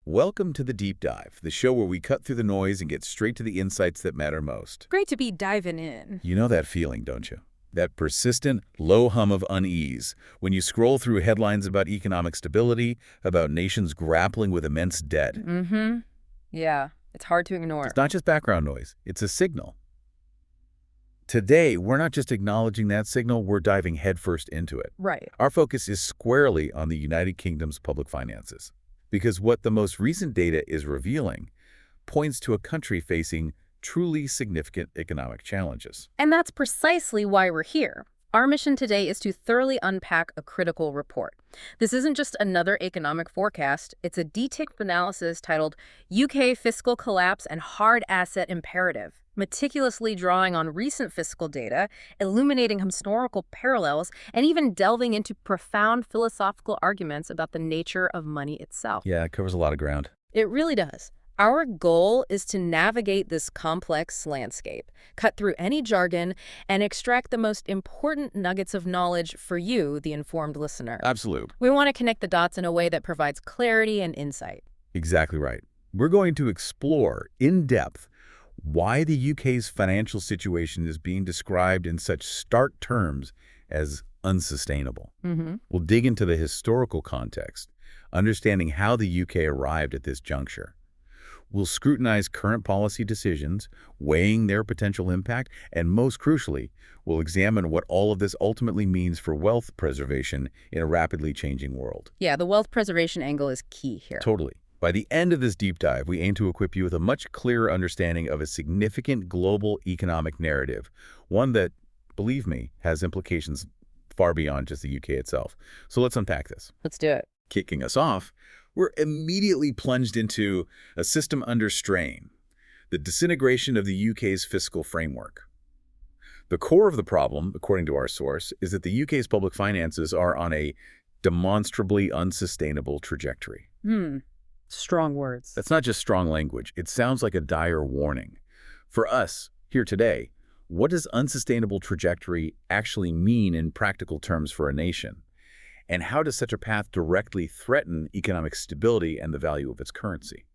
Welcome to the Deep Dive, the show where we cut through the noise and get straight to the insights that matter most. Great to be diving in. You know that feeling, don't you? That persistent, low hum of unease when you scroll through headlines about economic stability, about nations grappling with immense debt. Yeah, it's hard to ignore. It's not just background noise, it's a signal. Today, we're not just acknowledging that signal, we're diving headfirst into it. Right. Our focus is squarely on the United Kingdom's public finances. Because what the most recent data is revealing points to a country facing truly significant economic challenges. And that's precisely why we're here. Our mission today is to thoroughly unpack a critical report. This isn't just another economic forecast. It's a detailed analysis titled UK Fiscal Collapse and Hard Asset Imperative, meticulously drawing on recent fiscal data, illuminating historical parallels, and even delving into profound philosophical arguments about the nature of money itself. Yeah, it covers a lot of ground. It really does. Our goal is to navigate this complex landscape, cut through any jargon, and extract the most important nuggets of knowledge for you, the informed listener. Absolute. We want to connect the dots in a way that provides clarity and insight. Exactly right. We're going to explore in depth why the UK's financial situation is being described in such stark terms as unsustainable. We'll dig into the historical context, understanding how the UK arrived at this juncture. We'll scrutinize current policy decisions, weighing their potential impact, and most crucially, we'll examine what all of this ultimately means for wealth preservation in a rapidly changing world. Yeah, the wealth preservation angle is key here. Totally. By the end of this deep dive, we aim to equip you with a much clearer understanding of a significant global economic narrative, one that, believe me, has implications far beyond just the UK itself. So let's unpack this. Let's do it. Kicking us off, we're immediately plunged into a system under strain, the disintegration of the UK's fiscal framework. The core of the problem, according to our source, is that the UK's public finances are on a demonstrably unsustainable trajectory. Strong words. That's not just strong language. It sounds like a dire warning. For us, here today, what does unsustainable trajectory actually mean in practical terms for a nation? And how does such a path directly threaten economic stability and the value of its currency?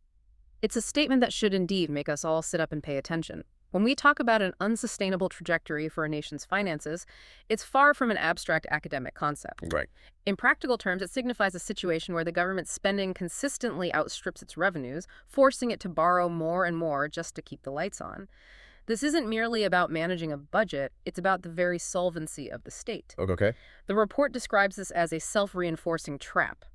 It's a statement that should indeed make us all sit up and pay attention. When we talk about an unsustainable trajectory for a nation's finances, it's far from an abstract academic concept. Right. In practical terms, it signifies a situation where the government's spending consistently outstrips its revenues, forcing it to borrow more and more just to keep the lights on. This isn't merely about managing a budget, it's about the very solvency of the state. Okay. The report describes this as a self-reinforcing trap.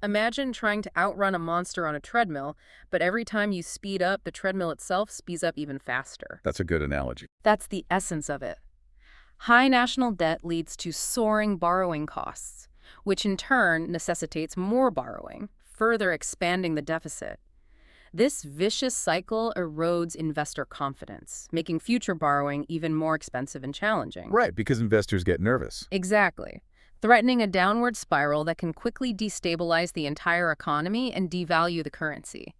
Imagine trying to outrun a monster on a treadmill, but every time you speed up, the treadmill itself speeds up even faster. That's a good analogy. That's the essence of it. High national debt leads to soaring borrowing costs, which in turn necessitates more borrowing, further expanding the deficit. This vicious cycle erodes investor confidence, making future borrowing even more expensive and challenging. Right, because investors get nervous. Exactly. Threatening a downward spiral that can quickly destabilize the entire economy and devalue the currency.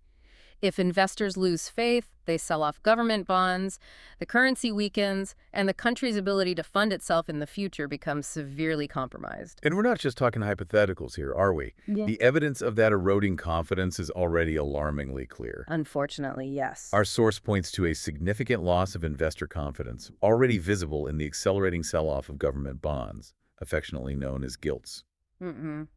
If investors lose faith, they sell off government bonds, the currency weakens, and the country's ability to fund itself in the future becomes severely compromised. And we're not just talking hypotheticals here, are we? Yeah. The evidence of that eroding confidence is already alarmingly clear. Unfortunately, yes. Our source points to a significant loss of investor confidence, already visible in the accelerating sell-off of government bonds, affectionately known as gilts. The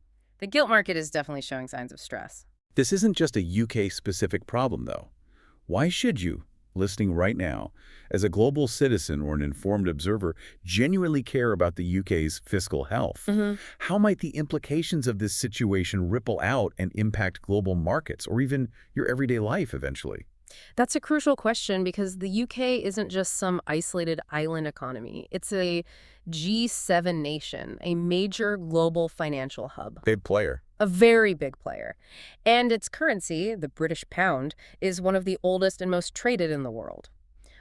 gilt market is definitely showing signs of stress. This isn't just a UK-specific problem, though. Why should you, listening right now, as a global citizen or an informed observer, genuinely care about the UK's fiscal health? How might the implications of this situation ripple out and impact global markets or even your everyday life eventually? That's a crucial question because the UK isn't just some isolated island economy. It's a G7 nation, a major global financial hub. Big player. A very big player. And its currency, the British pound, is one of the oldest and most traded in the world.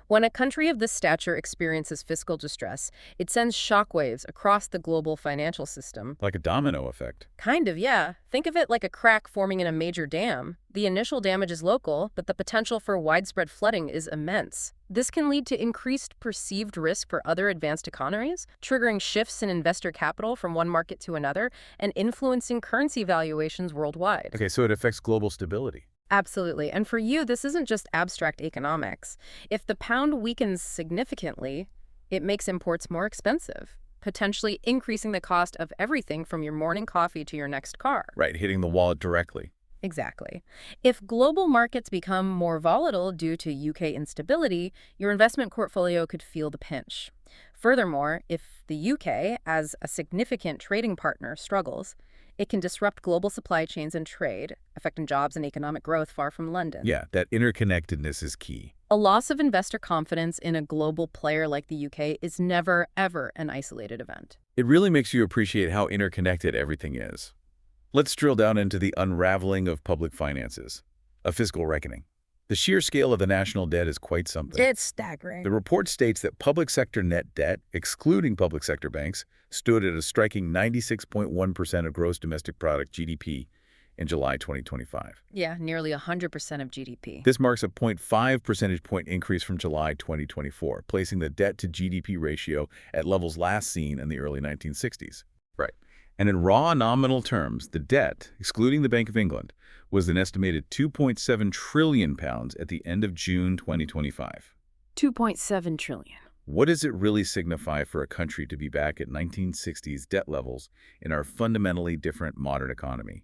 When a country of this stature experiences fiscal distress, it sends shockwaves across the global financial system. Like a domino effect. Kind of, yeah. Think of it like a crack forming in a major dam. The initial damage is local, but the potential for widespread flooding is immense. This can lead to increased perceived risk for other advanced economies, triggering shifts in investor capital from one market to another, and influencing currency valuations worldwide. Okay, so it affects global stability. Absolutely. And for you, this isn't just abstract economics. If the pound weakens significantly, it makes imports more expensive, potentially increasing the cost of everything from your morning coffee to your next car. Right, hitting the wallet directly. Exactly. If global markets become more volatile due to UK instability, your investment portfolio could feel the pinch. Furthermore, if the UK, as a significant trading partner, struggles, it can disrupt global supply chains and trade, affecting jobs and economic growth far from London. Yeah, that interconnectedness is key. A loss of investor confidence in a global player like the UK is never, ever an isolated event. It really makes you appreciate how interconnected everything is. Let's drill down into the unraveling of public finances, a fiscal reckoning. The sheer scale of the national debt is quite something. It's staggering. The report states that public sector net debt, excluding public sector banks, stood at a striking 96.1% of gross domestic product (GDP) in July 2025. Yeah, nearly 100% of GDP. This marks a 0.5 percentage point increase from July 2024, placing the debt-to-GDP ratio at levels last seen in the early 1960s. Right. And in raw nominal terms, the debt, excluding the Bank of England, was an estimated £2.7 trillion at the end of June 2025. 2.7 trillion. What does it really signify for a country to be back at 1960s debt levels in our fundamentally different modern economy?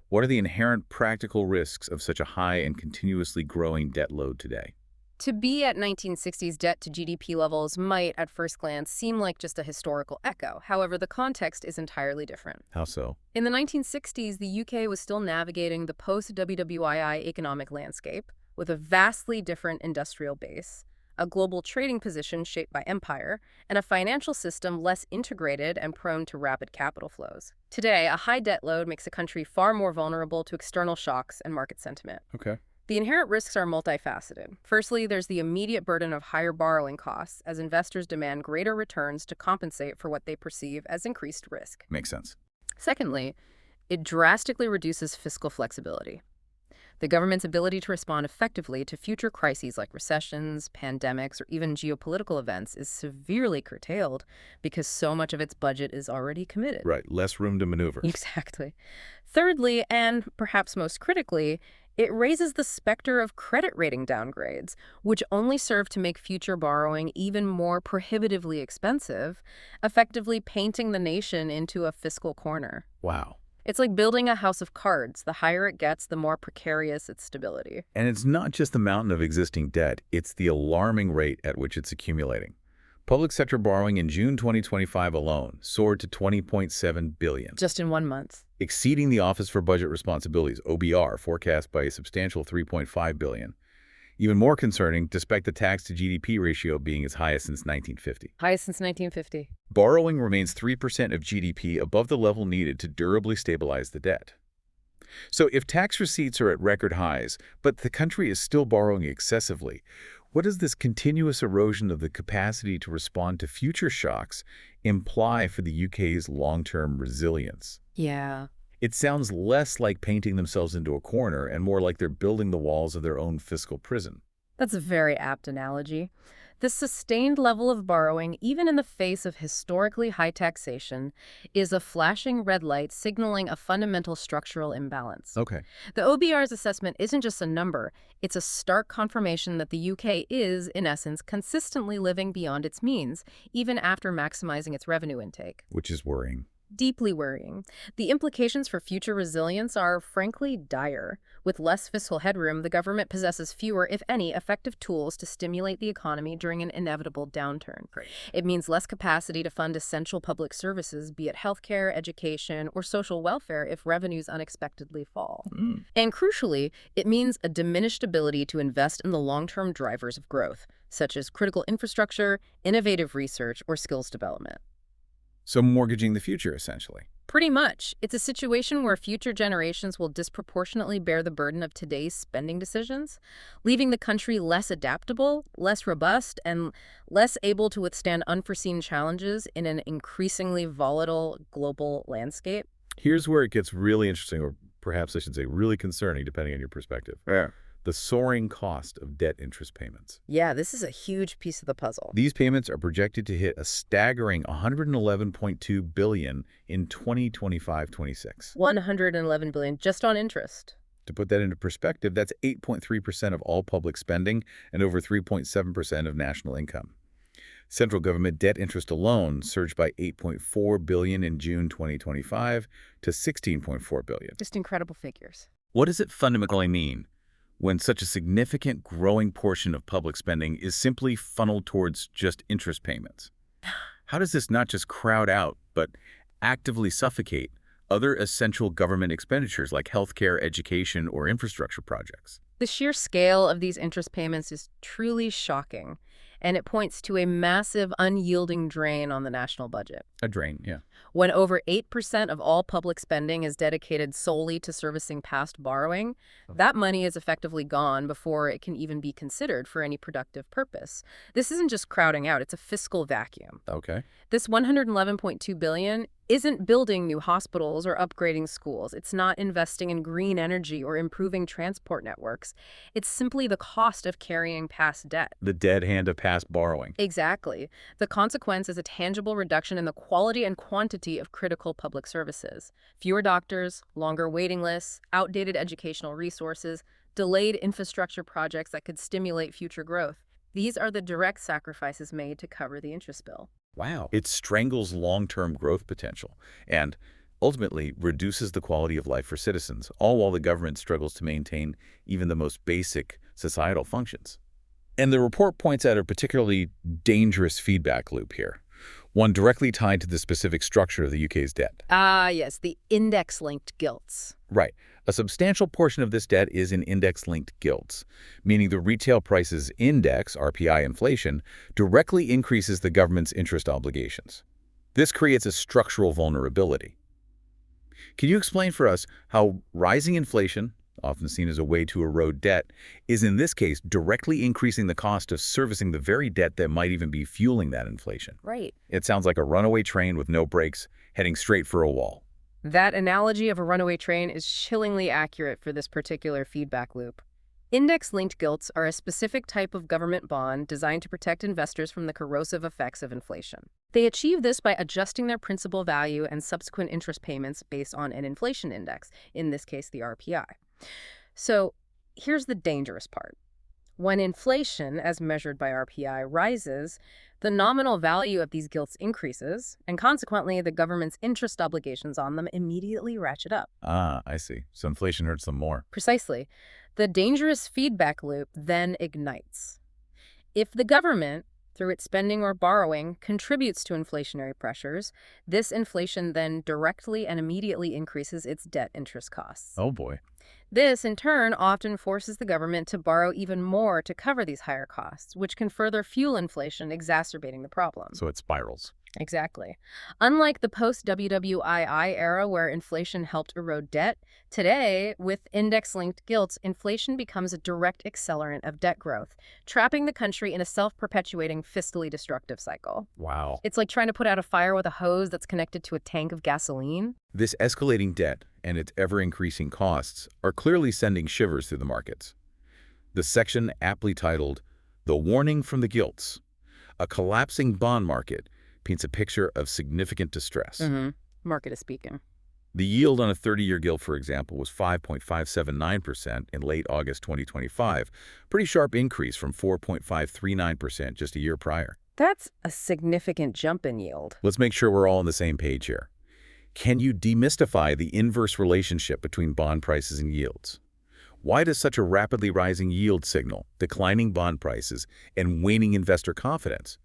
What are the inherent practical risks of such a high and continuously growing debt load today? To be at 1960s debt to GDP levels might, at first glance, seem like just a historical echo. However, the context is entirely different. How so? In the 1960s, the UK was still navigating the post-WWII economic landscape with a vastly different industrial base, a global trading position shaped by empire, and a financial system less integrated and prone to rapid capital flows. Today, a high debt load makes a country far more vulnerable to external shocks and market sentiment. Okay. The inherent risks are multifaceted. Firstly, there's the immediate burden of higher borrowing costs as investors demand greater returns to compensate for what they perceive as increased risk. Makes sense. Secondly, it drastically reduces fiscal flexibility. The government's ability to respond effectively to future crises like recessions, pandemics, or even geopolitical events is severely curtailed because so much of its budget is already committed. Right, less room to maneuver. Exactly. Thirdly, and perhaps most critically, it raises the specter of credit rating downgrades, which only serve to make future borrowing even more prohibitively expensive, effectively painting the nation into a fiscal corner. Wow. It's like building a house of cards. The higher it gets, the more precarious its stability. And it's not just the mountain of existing debt, it's the alarming rate at which it's accumulating. Public sector borrowing in June 2025 alone soared to $20.7 billion. Just in 1 month. Exceeding the Office for Budget Responsibility's (OBR) forecast by a substantial $3.5 billion. Even more concerning, despite the tax-to-GDP ratio being as high as since 1950. Highest since 1950. Borrowing remains 3% of GDP above the level needed to durably stabilize the debt. So if tax receipts are at record highs, but the country is still borrowing excessively, what does this continuous erosion of the capacity to respond to future shocks imply for the UK's long-term resilience? Yeah. It sounds less like painting themselves into a corner and more like they're building the walls of their own fiscal prison. That's a very apt analogy. This sustained level of borrowing, even in the face of historically high taxation, is a flashing red light signaling a fundamental structural imbalance. Okay. The OBR's assessment isn't just a number, it's a stark confirmation that the UK is, in essence, consistently living beyond its means, even after maximizing its revenue intake. Which is worrying. Deeply worrying. The implications for future resilience are, frankly, dire. With less fiscal headroom, the government possesses fewer, if any, effective tools to stimulate the economy during an inevitable downturn. Right. It means less capacity to fund essential public services, be it healthcare, education, or social welfare, if revenues unexpectedly fall. And crucially, it means a diminished ability to invest in the long-term drivers of growth, such as critical infrastructure, innovative research, or skills development. So mortgaging the future, essentially. Pretty much. It's a situation where future generations will disproportionately bear the burden of today's spending decisions, leaving the country less adaptable, less robust, and less able to withstand unforeseen challenges in an increasingly volatile global landscape. Here's where it gets really interesting, or perhaps I should say really concerning, depending on your perspective. Yeah. The soaring cost of debt interest payments. Yeah, this is a huge piece of the puzzle. These payments are projected to hit a staggering $111.2 billion in 2025-26. 111 billion just on interest. To put that into perspective, that's 8.3% of all public spending and over 3.7% of national income. Central government debt interest alone surged by $8.4 billion in June 2025 to $16.4 billion. Just incredible figures. What does it fundamentally mean when such a significant growing portion of public spending is simply funneled towards just interest payments? How does this not just crowd out, but actively suffocate other essential government expenditures like healthcare, education, or infrastructure projects? The sheer scale of these interest payments is truly shocking, and it points to a massive, unyielding drain on the national budget. A drain, yeah. When over 8% of all public spending is dedicated solely to servicing past borrowing, that money is effectively gone before it can even be considered for any productive purpose. This isn't just crowding out, it's a fiscal vacuum. Okay. This $111.2 billion isn't building new hospitals or upgrading schools. It's not investing in green energy or improving transport networks. It's simply the cost of carrying past debt. The dead hand of past borrowing. Exactly. The consequence is a tangible reduction in the quality and quantity of critical public services. Fewer doctors, longer waiting lists, outdated educational resources, delayed infrastructure projects that could stimulate future growth. These are the direct sacrifices made to cover the interest bill. Wow. It strangles long-term growth potential and ultimately reduces the quality of life for citizens, all while the government struggles to maintain even the most basic societal functions. And the report points out a particularly dangerous feedback loop here, one directly tied to the specific structure of the UK's debt. Yes, the index-linked gilts. Right. A substantial portion of this debt is in index-linked gilts, meaning the retail prices index, RPI inflation, directly increases the government's interest obligations. This creates a structural vulnerability. Can you explain for us how rising inflation, often seen as a way to erode debt, is in this case directly increasing the cost of servicing the very debt that might even be fueling that inflation? Right. It sounds like a runaway train with no brakes, heading straight for a wall. That analogy of a runaway train is chillingly accurate for this particular feedback loop. Index-linked gilts are a specific type of government bond designed to protect investors from the corrosive effects of inflation. They achieve this by adjusting their principal value and subsequent interest payments based on an inflation index, in this case the RPI. So here's the dangerous part. When inflation, as measured by RPI, rises, the nominal value of these gilts increases, and consequently, the government's interest obligations on them immediately ratchet up. I see. So inflation hurts them more. Precisely. The dangerous feedback loop then ignites. If the government, through its spending or borrowing, contributes to inflationary pressures, this inflation then directly and immediately increases its debt interest costs. Oh boy. This, in turn, often forces the government to borrow even more to cover these higher costs, which can further fuel inflation, exacerbating the problem. So it spirals. Exactly. Unlike the post-WWII era where inflation helped erode debt, today, with index-linked gilts, inflation becomes a direct accelerant of debt growth, trapping the country in a self-perpetuating, fiscally destructive cycle. Wow. It's like trying to put out a fire with a hose that's connected to a tank of gasoline. This escalating debt and its ever-increasing costs are clearly sending shivers through the markets. The section aptly titled, "The Warning from the Gilts," a collapsing bond market, paints a picture of significant distress. Market is speaking. The yield on a 30-year gilt, for example, was 5.579% in late August 2025, pretty sharp increase from 4.539% just a year prior. That's a significant jump in yield. Let's make sure we're all on the same page here. Can you demystify the inverse relationship between bond prices and yields? Why does such a rapidly rising yield signal declining bond prices and waning investor confidence?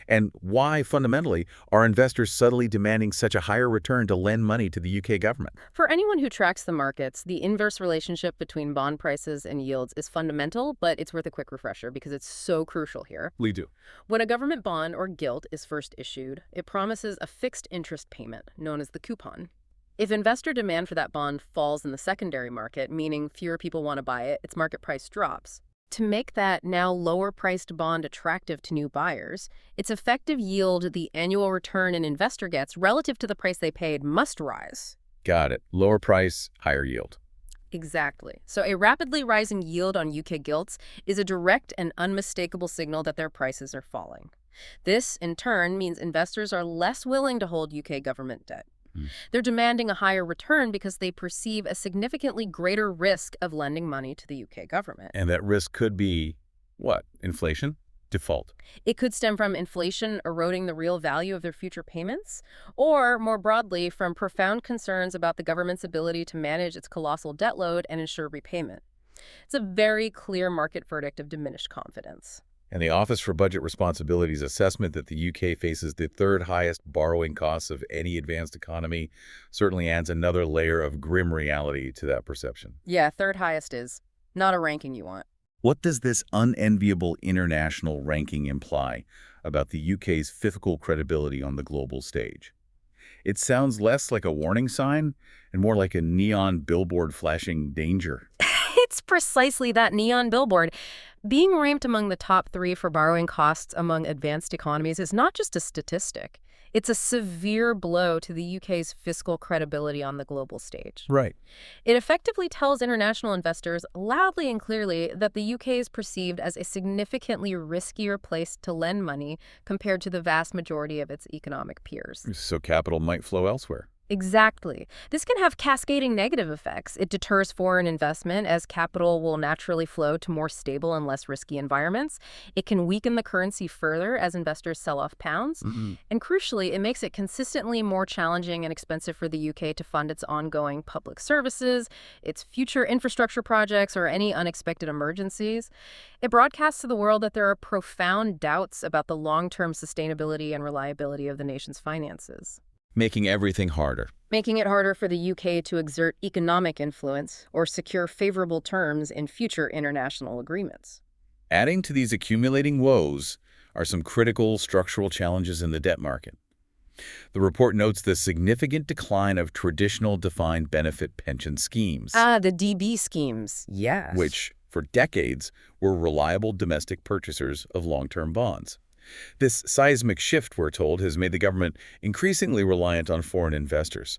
And why, fundamentally, are investors subtly demanding such a higher return to lend money to the UK government? For anyone who tracks the markets, the inverse relationship between bond prices and yields is fundamental, but it's worth a quick refresher because it's so crucial here. Please do. When a government bond or gilt is first issued, it promises a fixed interest payment, known as the coupon. If investor demand for that bond falls in the secondary market, meaning fewer people want to buy it, its market price drops. To make that now lower-priced bond attractive to new buyers, its effective yield, the annual return an investor gets relative to the price they paid, must rise. Got it. Lower price, higher yield. Exactly. So a rapidly rising yield on UK gilts is a direct and unmistakable signal that their prices are falling. This, in turn, means investors are less willing to hold UK government debt. Mm. They're demanding a higher return because they perceive a significantly greater risk of lending money to the UK government. And that risk could be what? Inflation? Default? It could stem from inflation eroding the real value of their future payments, or more broadly, from profound concerns about the government's ability to manage its colossal debt load and ensure repayment. It's a very clear market verdict of diminished confidence. And the Office for Budget Responsibility's assessment that the UK faces the third highest borrowing costs of any advanced economy certainly adds another layer of grim reality to that perception. Yeah, third highest is not a ranking you want. What does this unenviable international ranking imply about the UK's fiscal credibility on the global stage? It sounds less like a warning sign and more like a neon billboard flashing danger. It's precisely that neon billboard. Being ranked among the top 3 for borrowing costs among advanced economies is not just a statistic. It's a severe blow to the UK's fiscal credibility on the global stage. Right. It effectively tells international investors loudly and clearly that the UK is perceived as a significantly riskier place to lend money compared to the vast majority of its economic peers. So capital might flow elsewhere. Exactly. This can have cascading negative effects. It deters foreign investment as capital will naturally flow to more stable and less risky environments. It can weaken the currency further as investors sell off pounds. And crucially, it makes it consistently more challenging and expensive for the UK to fund its ongoing public services, its future infrastructure projects, or any unexpected emergencies. It broadcasts to the world that there are profound doubts about the long-term sustainability and reliability of the nation's finances. Making everything harder. Making it harder for the UK to exert economic influence or secure favorable terms in future international agreements. Adding to these accumulating woes are some critical structural challenges in the debt market. The report notes the significant decline of traditional defined benefit pension schemes. The DB schemes, yes. Which, for decades, were reliable domestic purchasers of long-term bonds. This seismic shift, we're told, has made the government increasingly reliant on foreign investors.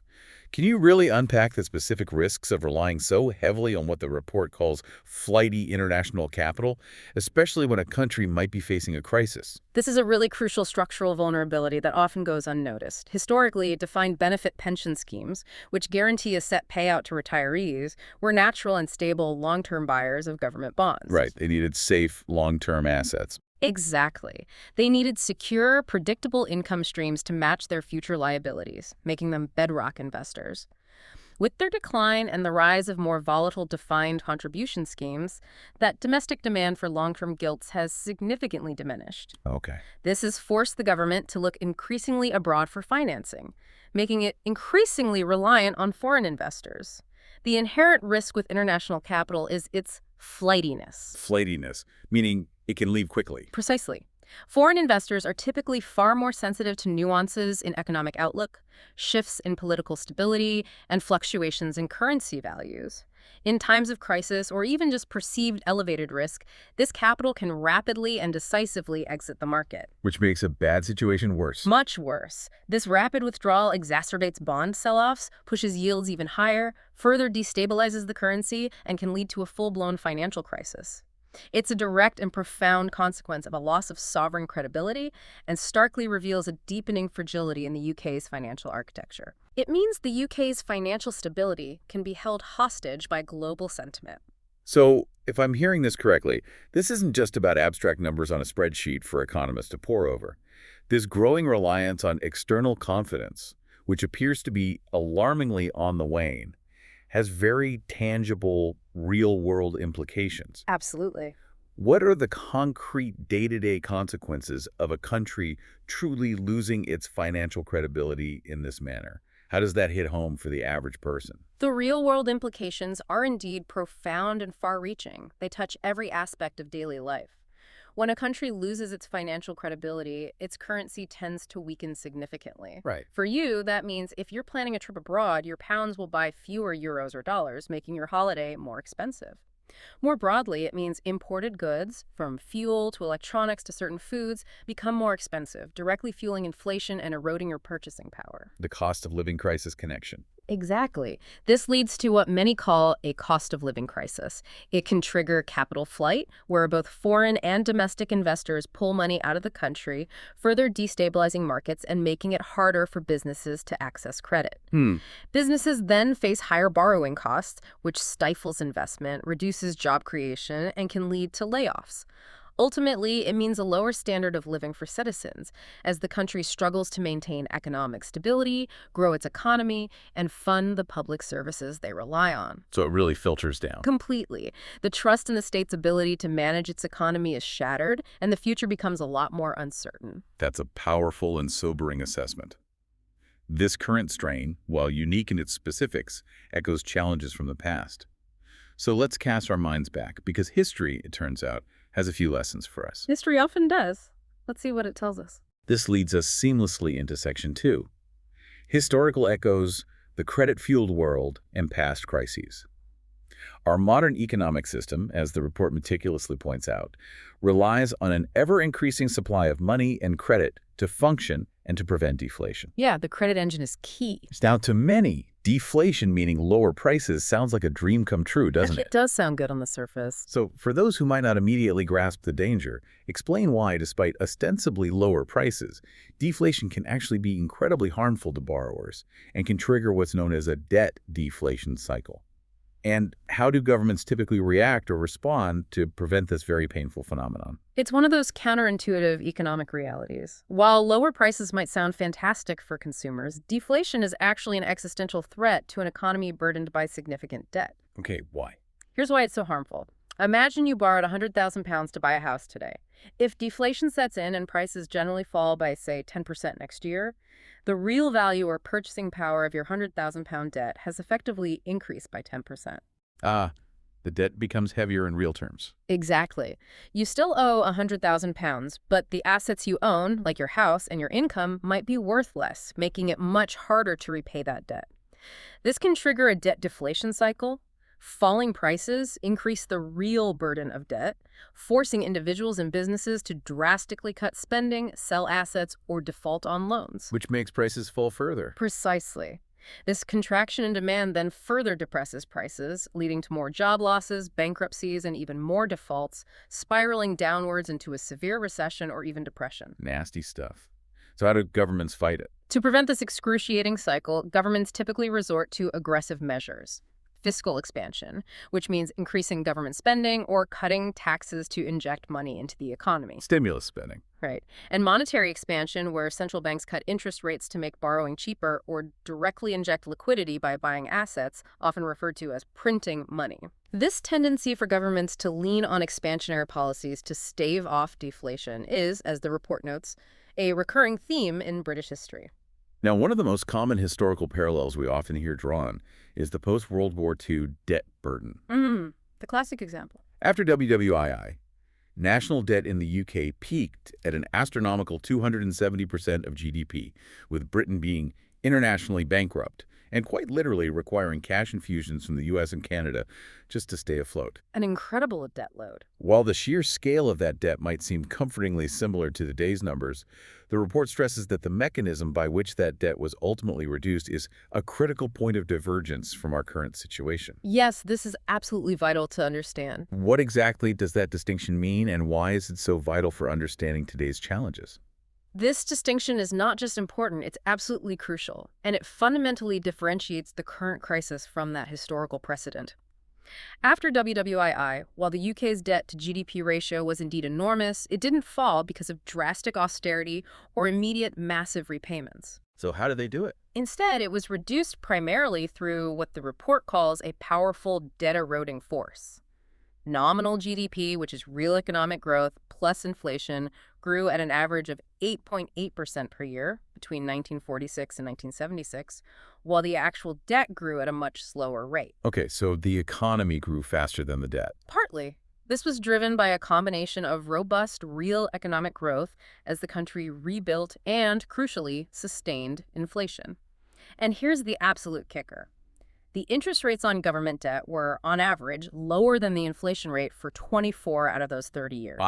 Can you really unpack the specific risks of relying so heavily on what the report calls flighty international capital, especially when a country might be facing a crisis? This is a really crucial structural vulnerability that often goes unnoticed. Historically, defined benefit pension schemes, which guarantee a set payout to retirees, were natural and stable long-term buyers of government bonds. Right. They needed safe, long-term assets. Exactly. They needed secure, predictable income streams to match their future liabilities, making them bedrock investors. With their decline and the rise of more volatile defined contribution schemes, that domestic demand for long-term gilts has significantly diminished. Okay. This has forced the government to look increasingly abroad for financing, making it increasingly reliant on foreign investors. The inherent risk with international capital is its flightiness. Flightiness, meaning it can leave quickly. Precisely. Foreign investors are typically far more sensitive to nuances in economic outlook, shifts in political stability, and fluctuations in currency values. In times of crisis or even just perceived elevated risk, this capital can rapidly and decisively exit the market. Which makes a bad situation worse. Much worse. This rapid withdrawal exacerbates bond sell-offs, pushes yields even higher, further destabilizes the currency, and can lead to a full-blown financial crisis. It's a direct and profound consequence of a loss of sovereign credibility and starkly reveals a deepening fragility in the UK's financial architecture. It means the UK's financial stability can be held hostage by global sentiment. So, if I'm hearing this correctly, this isn't just about abstract numbers on a spreadsheet for economists to pore over. This growing reliance on external confidence, which appears to be alarmingly on the wane, has very tangible, real-world implications. Absolutely. What are the concrete day-to-day consequences of a country truly losing its financial credibility in this manner? How does that hit home for the average person? The real-world implications are indeed profound and far-reaching. They touch every aspect of daily life. When a country loses its financial credibility, its currency tends to weaken significantly. Right. For you, that means if you're planning a trip abroad, your pounds will buy fewer euros or dollars, making your holiday more expensive. More broadly, it means imported goods, from fuel to electronics to certain foods, become more expensive, directly fueling inflation and eroding your purchasing power. The cost of living crisis connection. Exactly. This leads to what many call a cost of living crisis. It can trigger capital flight, where both foreign and domestic investors pull money out of the country, further destabilizing markets and making it harder for businesses to access credit. Businesses then face higher borrowing costs, which stifles investment, reduces job creation, and can lead to layoffs. Ultimately, it means a lower standard of living for citizens, as the country struggles to maintain economic stability, grow its economy, and fund the public services they rely on. So it really filters down. Completely. The trust in the state's ability to manage its economy is shattered, and the future becomes a lot more uncertain. That's a powerful and sobering assessment. This current strain, while unique in its specifics, echoes challenges from the past. So let's cast our minds back, because history, it turns out, has a few lessons for us. History often does. Let's see what it tells us. This leads us seamlessly into Section 2. Historical echoes, the credit-fueled world, and past crises. Our modern economic system, as the report meticulously points out, relies on an ever-increasing supply of money and credit to function and to prevent deflation. Yeah, the credit engine is key. Now, to many, deflation, meaning lower prices, sounds like a dream come true, doesn't It does sound good on the surface. So, for those who might not immediately grasp the danger, explain why, despite ostensibly lower prices, deflation can actually be incredibly harmful to borrowers and can trigger what's known as a debt deflation cycle. And how do governments typically react or respond to prevent this very painful phenomenon? It's one of those counterintuitive economic realities. While lower prices might sound fantastic for consumers, deflation is actually an existential threat to an economy burdened by significant debt. Okay, why? Here's why it's so harmful. Imagine you borrowed £100,000 to buy a house today. If deflation sets in and prices generally fall by, say, 10% next year, the real value or purchasing power of your £100,000 debt has effectively increased by 10%. The debt becomes heavier in real terms. Exactly. You still owe £100,000, but the assets you own, like your house and your income, might be worth less, making it much harder to repay that debt. This can trigger a debt deflation cycle. Falling prices increase the real burden of debt, forcing individuals and businesses to drastically cut spending, sell assets, or default on loans. Which makes prices fall further. Precisely. This contraction in demand then further depresses prices, leading to more job losses, bankruptcies, and even more defaults, spiraling downwards into a severe recession or even depression. Nasty stuff. So how do governments fight it? To prevent this excruciating cycle, governments typically resort to aggressive measures. Fiscal expansion, which means increasing government spending or cutting taxes to inject money into the economy. Stimulus spending. Right. And monetary expansion, where central banks cut interest rates to make borrowing cheaper or directly inject liquidity by buying assets, often referred to as printing money. This tendency for governments to lean on expansionary policies to stave off deflation is, as the report notes, a recurring theme in British history. Now, one of the most common historical parallels we often hear drawn is the post-World War II debt burden. The classic example. After WWII, national debt in the UK peaked at an astronomical 270% of GDP, with Britain being internationally bankrupt and quite literally requiring cash infusions from the US and Canada just to stay afloat. An incredible debt load. While the sheer scale of that debt might seem comfortingly similar to today's numbers, the report stresses that the mechanism by which that debt was ultimately reduced is a critical point of divergence from our current situation. Yes, this is absolutely vital to understand. What exactly does that distinction mean, and why is it so vital for understanding today's challenges? This distinction is not just important, it's absolutely crucial, and it fundamentally differentiates the current crisis from that historical precedent. After WWII, while the UK's debt to GDP ratio was indeed enormous, it didn't fall because of drastic austerity or immediate massive repayments. So how did they do it? Instead, it was reduced primarily through what the report calls a powerful debt-eroding force. Nominal GDP, which is real economic growth plus inflation, grew at an average of 8.8% per year between 1946 and 1976, while the actual debt grew at a much slower rate. Okay, so the economy grew faster than the debt. Partly. This was driven by a combination of robust real economic growth as the country rebuilt and, crucially, sustained inflation. And here's the absolute kicker. The interest rates on government debt were, on average, lower than the inflation rate for 24 out of those 30 years.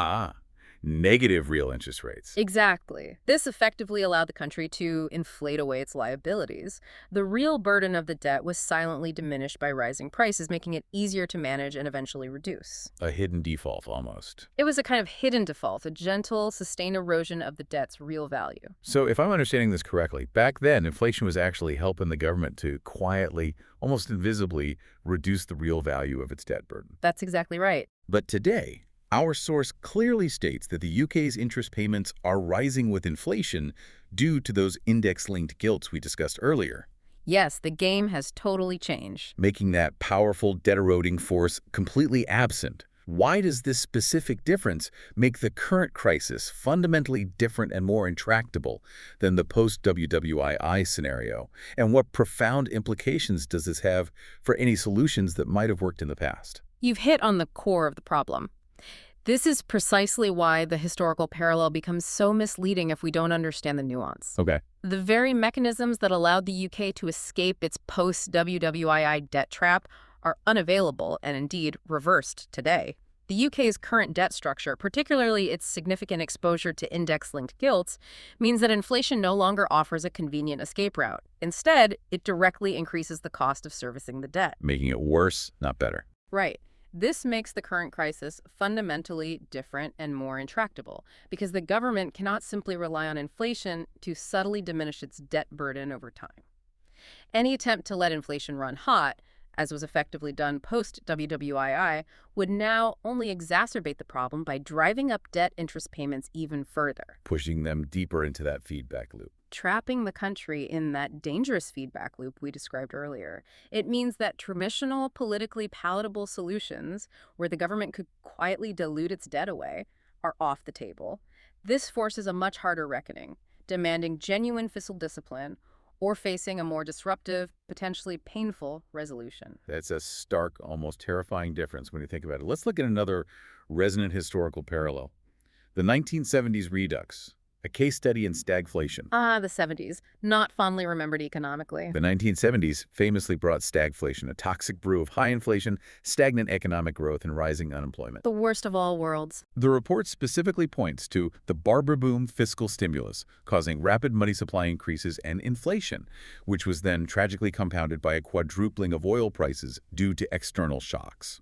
negative real interest rates. Exactly. This effectively allowed the country to inflate away its liabilities. The real burden of the debt was silently diminished by rising prices, making it easier to manage and eventually reduce. A hidden default, almost. It was a kind of hidden default, a gentle, sustained erosion of the debt's real value. So if I'm understanding this correctly, back then, inflation was actually helping the government to quietly, almost invisibly, reduce the real value of its debt burden. That's exactly right. But today, our source clearly states that the UK's interest payments are rising with inflation due to those index-linked gilts we discussed earlier, Yes, the game has totally changed. making that powerful debt-eroding force completely absent. Why does this specific difference make the current crisis fundamentally different and more intractable than the post-WWII scenario? And what profound implications does this have for any solutions that might have worked in the past? You've hit on the core of the problem. This is precisely why the historical parallel becomes so misleading if we don't understand the nuance. Okay. The very mechanisms that allowed the UK to escape its post-WWII debt trap are unavailable and indeed reversed today. The UK's current debt structure, particularly its significant exposure to index-linked gilts, means that inflation no longer offers a convenient escape route. Instead, it directly increases the cost of servicing the debt. Making it worse, not better. Right. This makes the current crisis fundamentally different and more intractable because the government cannot simply rely on inflation to subtly diminish its debt burden over time. Any attempt to let inflation run hot, as was effectively done post-WWII, would now only exacerbate the problem by driving up debt interest payments even further, Pushing them deeper into that feedback loop. trapping the country in that dangerous feedback loop we described earlier. It means that traditional, politically palatable solutions, where the government could quietly dilute its debt away, are off the table. This forces a much harder reckoning, demanding genuine fiscal discipline or facing a more disruptive, potentially painful resolution. That's a stark, almost terrifying difference when you think about it. Let's look at another resonant historical parallel. The 1970s redux, a case study in stagflation. The 70s, not fondly remembered economically. The 1970s famously brought stagflation, a toxic brew of high inflation, stagnant economic growth, and rising unemployment. The worst of all worlds. The report specifically points to the Barber boom fiscal stimulus, causing rapid money supply increases and inflation, which was then tragically compounded by a quadrupling of oil prices due to external shocks.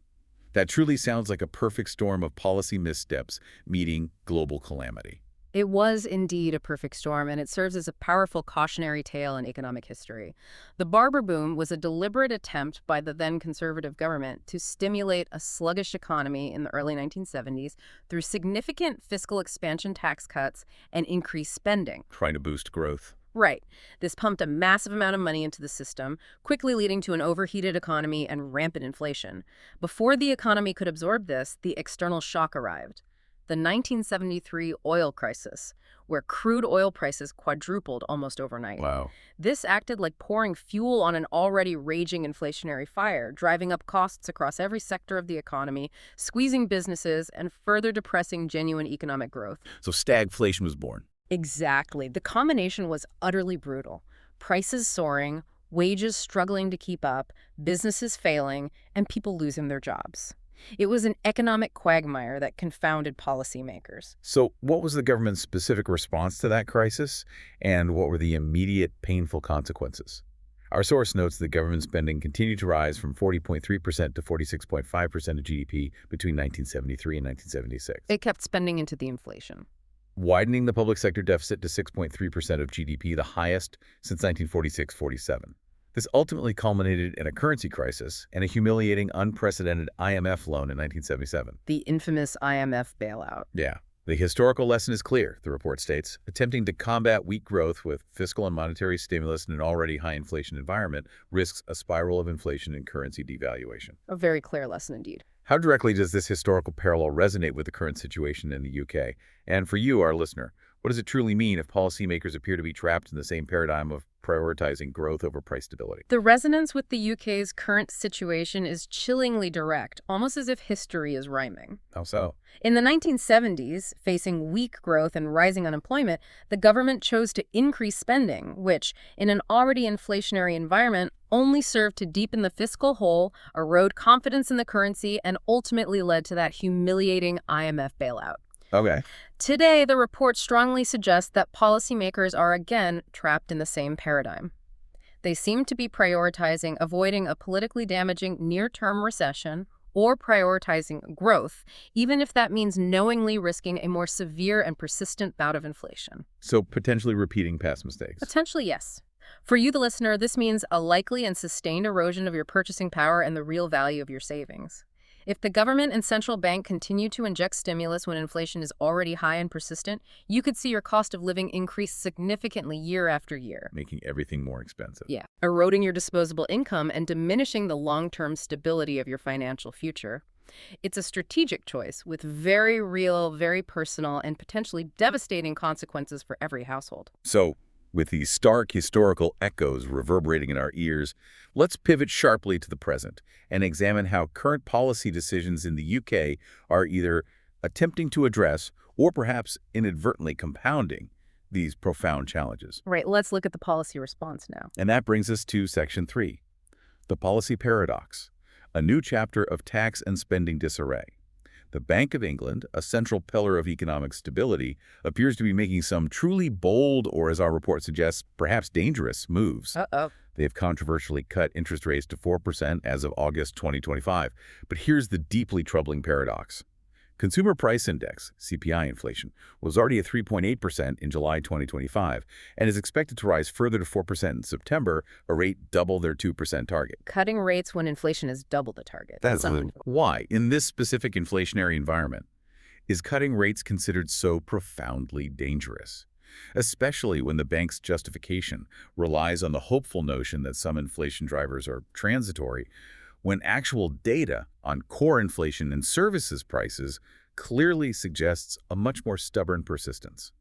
That truly sounds like a perfect storm of policy missteps meeting global calamity. It was indeed a perfect storm, and it serves as a powerful cautionary tale in economic history. The Barber boom was a deliberate attempt by the then conservative government to stimulate a sluggish economy in the early 1970s through significant fiscal expansion tax cuts and increased spending. Trying to boost growth. Right. This pumped a massive amount of money into the system, quickly leading to an overheated economy and rampant inflation. Before the economy could absorb this, the external shock arrived. The 1973 oil crisis, where crude oil prices quadrupled almost overnight. Wow. This acted like pouring fuel on an already raging inflationary fire, driving up costs across every sector of the economy, squeezing businesses, and further depressing genuine economic growth. So stagflation was born. Exactly. The combination was utterly brutal. Prices soaring, wages struggling to keep up, businesses failing, and people losing their jobs. It was an economic quagmire that confounded policymakers. So what was the government's specific response to that crisis, and what were the immediate painful consequences? Our source notes that government spending continued to rise from 40.3% to 46.5% of GDP between 1973 and 1976. It kept spending into the inflation. Widening the public sector deficit to 6.3% of GDP, the highest since 1946-47. This ultimately culminated in a currency crisis and a humiliating, unprecedented IMF loan in 1977. The infamous IMF bailout. Yeah. The historical lesson is clear, the report states. Attempting to combat weak growth with fiscal and monetary stimulus in an already high inflation environment risks a spiral of inflation and currency devaluation. A very clear lesson indeed. How directly does this historical parallel resonate with the current situation in the UK? And for you, our listener, what does it truly mean if policymakers appear to be trapped in the same paradigm of prioritizing growth over price stability? The resonance with the UK's current situation is chillingly direct, almost as if history is rhyming. How so? In the 1970s, facing weak growth and rising unemployment, the government chose to increase spending, which, in an already inflationary environment, only served to deepen the fiscal hole, erode confidence in the currency, and ultimately led to that humiliating IMF bailout. Okay. Today, the report strongly suggests that policymakers are again trapped in the same paradigm. They seem to be prioritizing avoiding a politically damaging near-term recession or prioritizing growth, even if that means knowingly risking a more severe and persistent bout of inflation. So potentially repeating past mistakes. Potentially, yes. For you, the listener, this means a likely and sustained erosion of your purchasing power and the real value of your savings. If the government and central bank continue to inject stimulus when inflation is already high and persistent, you could see your cost of living increase significantly year after year. Making everything more expensive. Yeah, eroding your disposable income and diminishing the long-term stability of your financial future. It's a strategic choice with very real, very personal, and potentially devastating consequences for every household. So, with these stark historical echoes reverberating in our ears, let's pivot sharply to the present and examine how current policy decisions in the UK are either attempting to address or perhaps inadvertently compounding these profound challenges. Right, let's look at the policy response now. And that brings us to Section 3, the policy paradox, a new chapter of tax and spending disarray. The Bank of England, a central pillar of economic stability, appears to be making some truly bold, or as our report suggests, perhaps dangerous moves. Uh-oh. They have controversially cut interest rates to 4% as of August 2025. But here's the deeply troubling paradox. Consumer Price Index, CPI inflation, was already at 3.8% in July 2025 and is expected to rise further to 4% in September, a rate double their 2% target. Cutting rates when inflation is double the target. That's why, in this specific inflationary environment, is cutting rates considered so profoundly dangerous, especially when the bank's justification relies on the hopeful notion that some inflation drivers are transitory, when actual data on core inflation and services prices clearly suggests a much more stubborn persistence.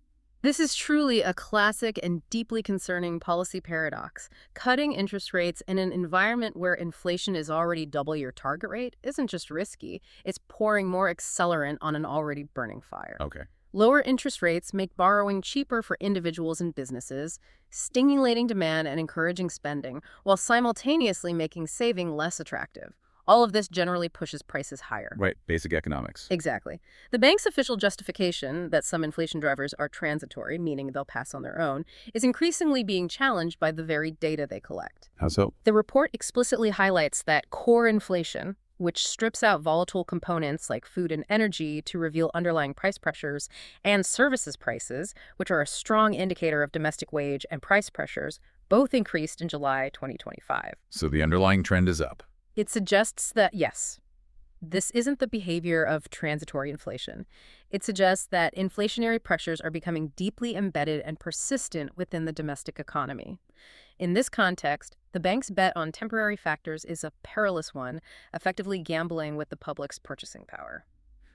This is truly a classic and deeply concerning policy paradox. Cutting interest rates in an environment where inflation is already double your target rate isn't just risky, it's pouring more accelerant on an already burning fire. Okay. Lower interest rates make borrowing cheaper for individuals and businesses, stimulating demand and encouraging spending, while simultaneously making saving less attractive. All of this generally pushes prices higher. Right, basic economics. Exactly. The bank's official justification that some inflation drivers are transitory, meaning they'll pass on their own, is increasingly being challenged by the very data they collect. How so? The report explicitly highlights that core inflation, which strips out volatile components like food and energy to reveal underlying price pressures, and services prices, which are a strong indicator of domestic wage and price pressures, both increased in July 2025. So the underlying trend is up. It suggests that, yes, this isn't the behavior of transitory inflation. It suggests that inflationary pressures are becoming deeply embedded and persistent within the domestic economy. In this context, the bank's bet on temporary factors is a perilous one, effectively gambling with the public's purchasing power.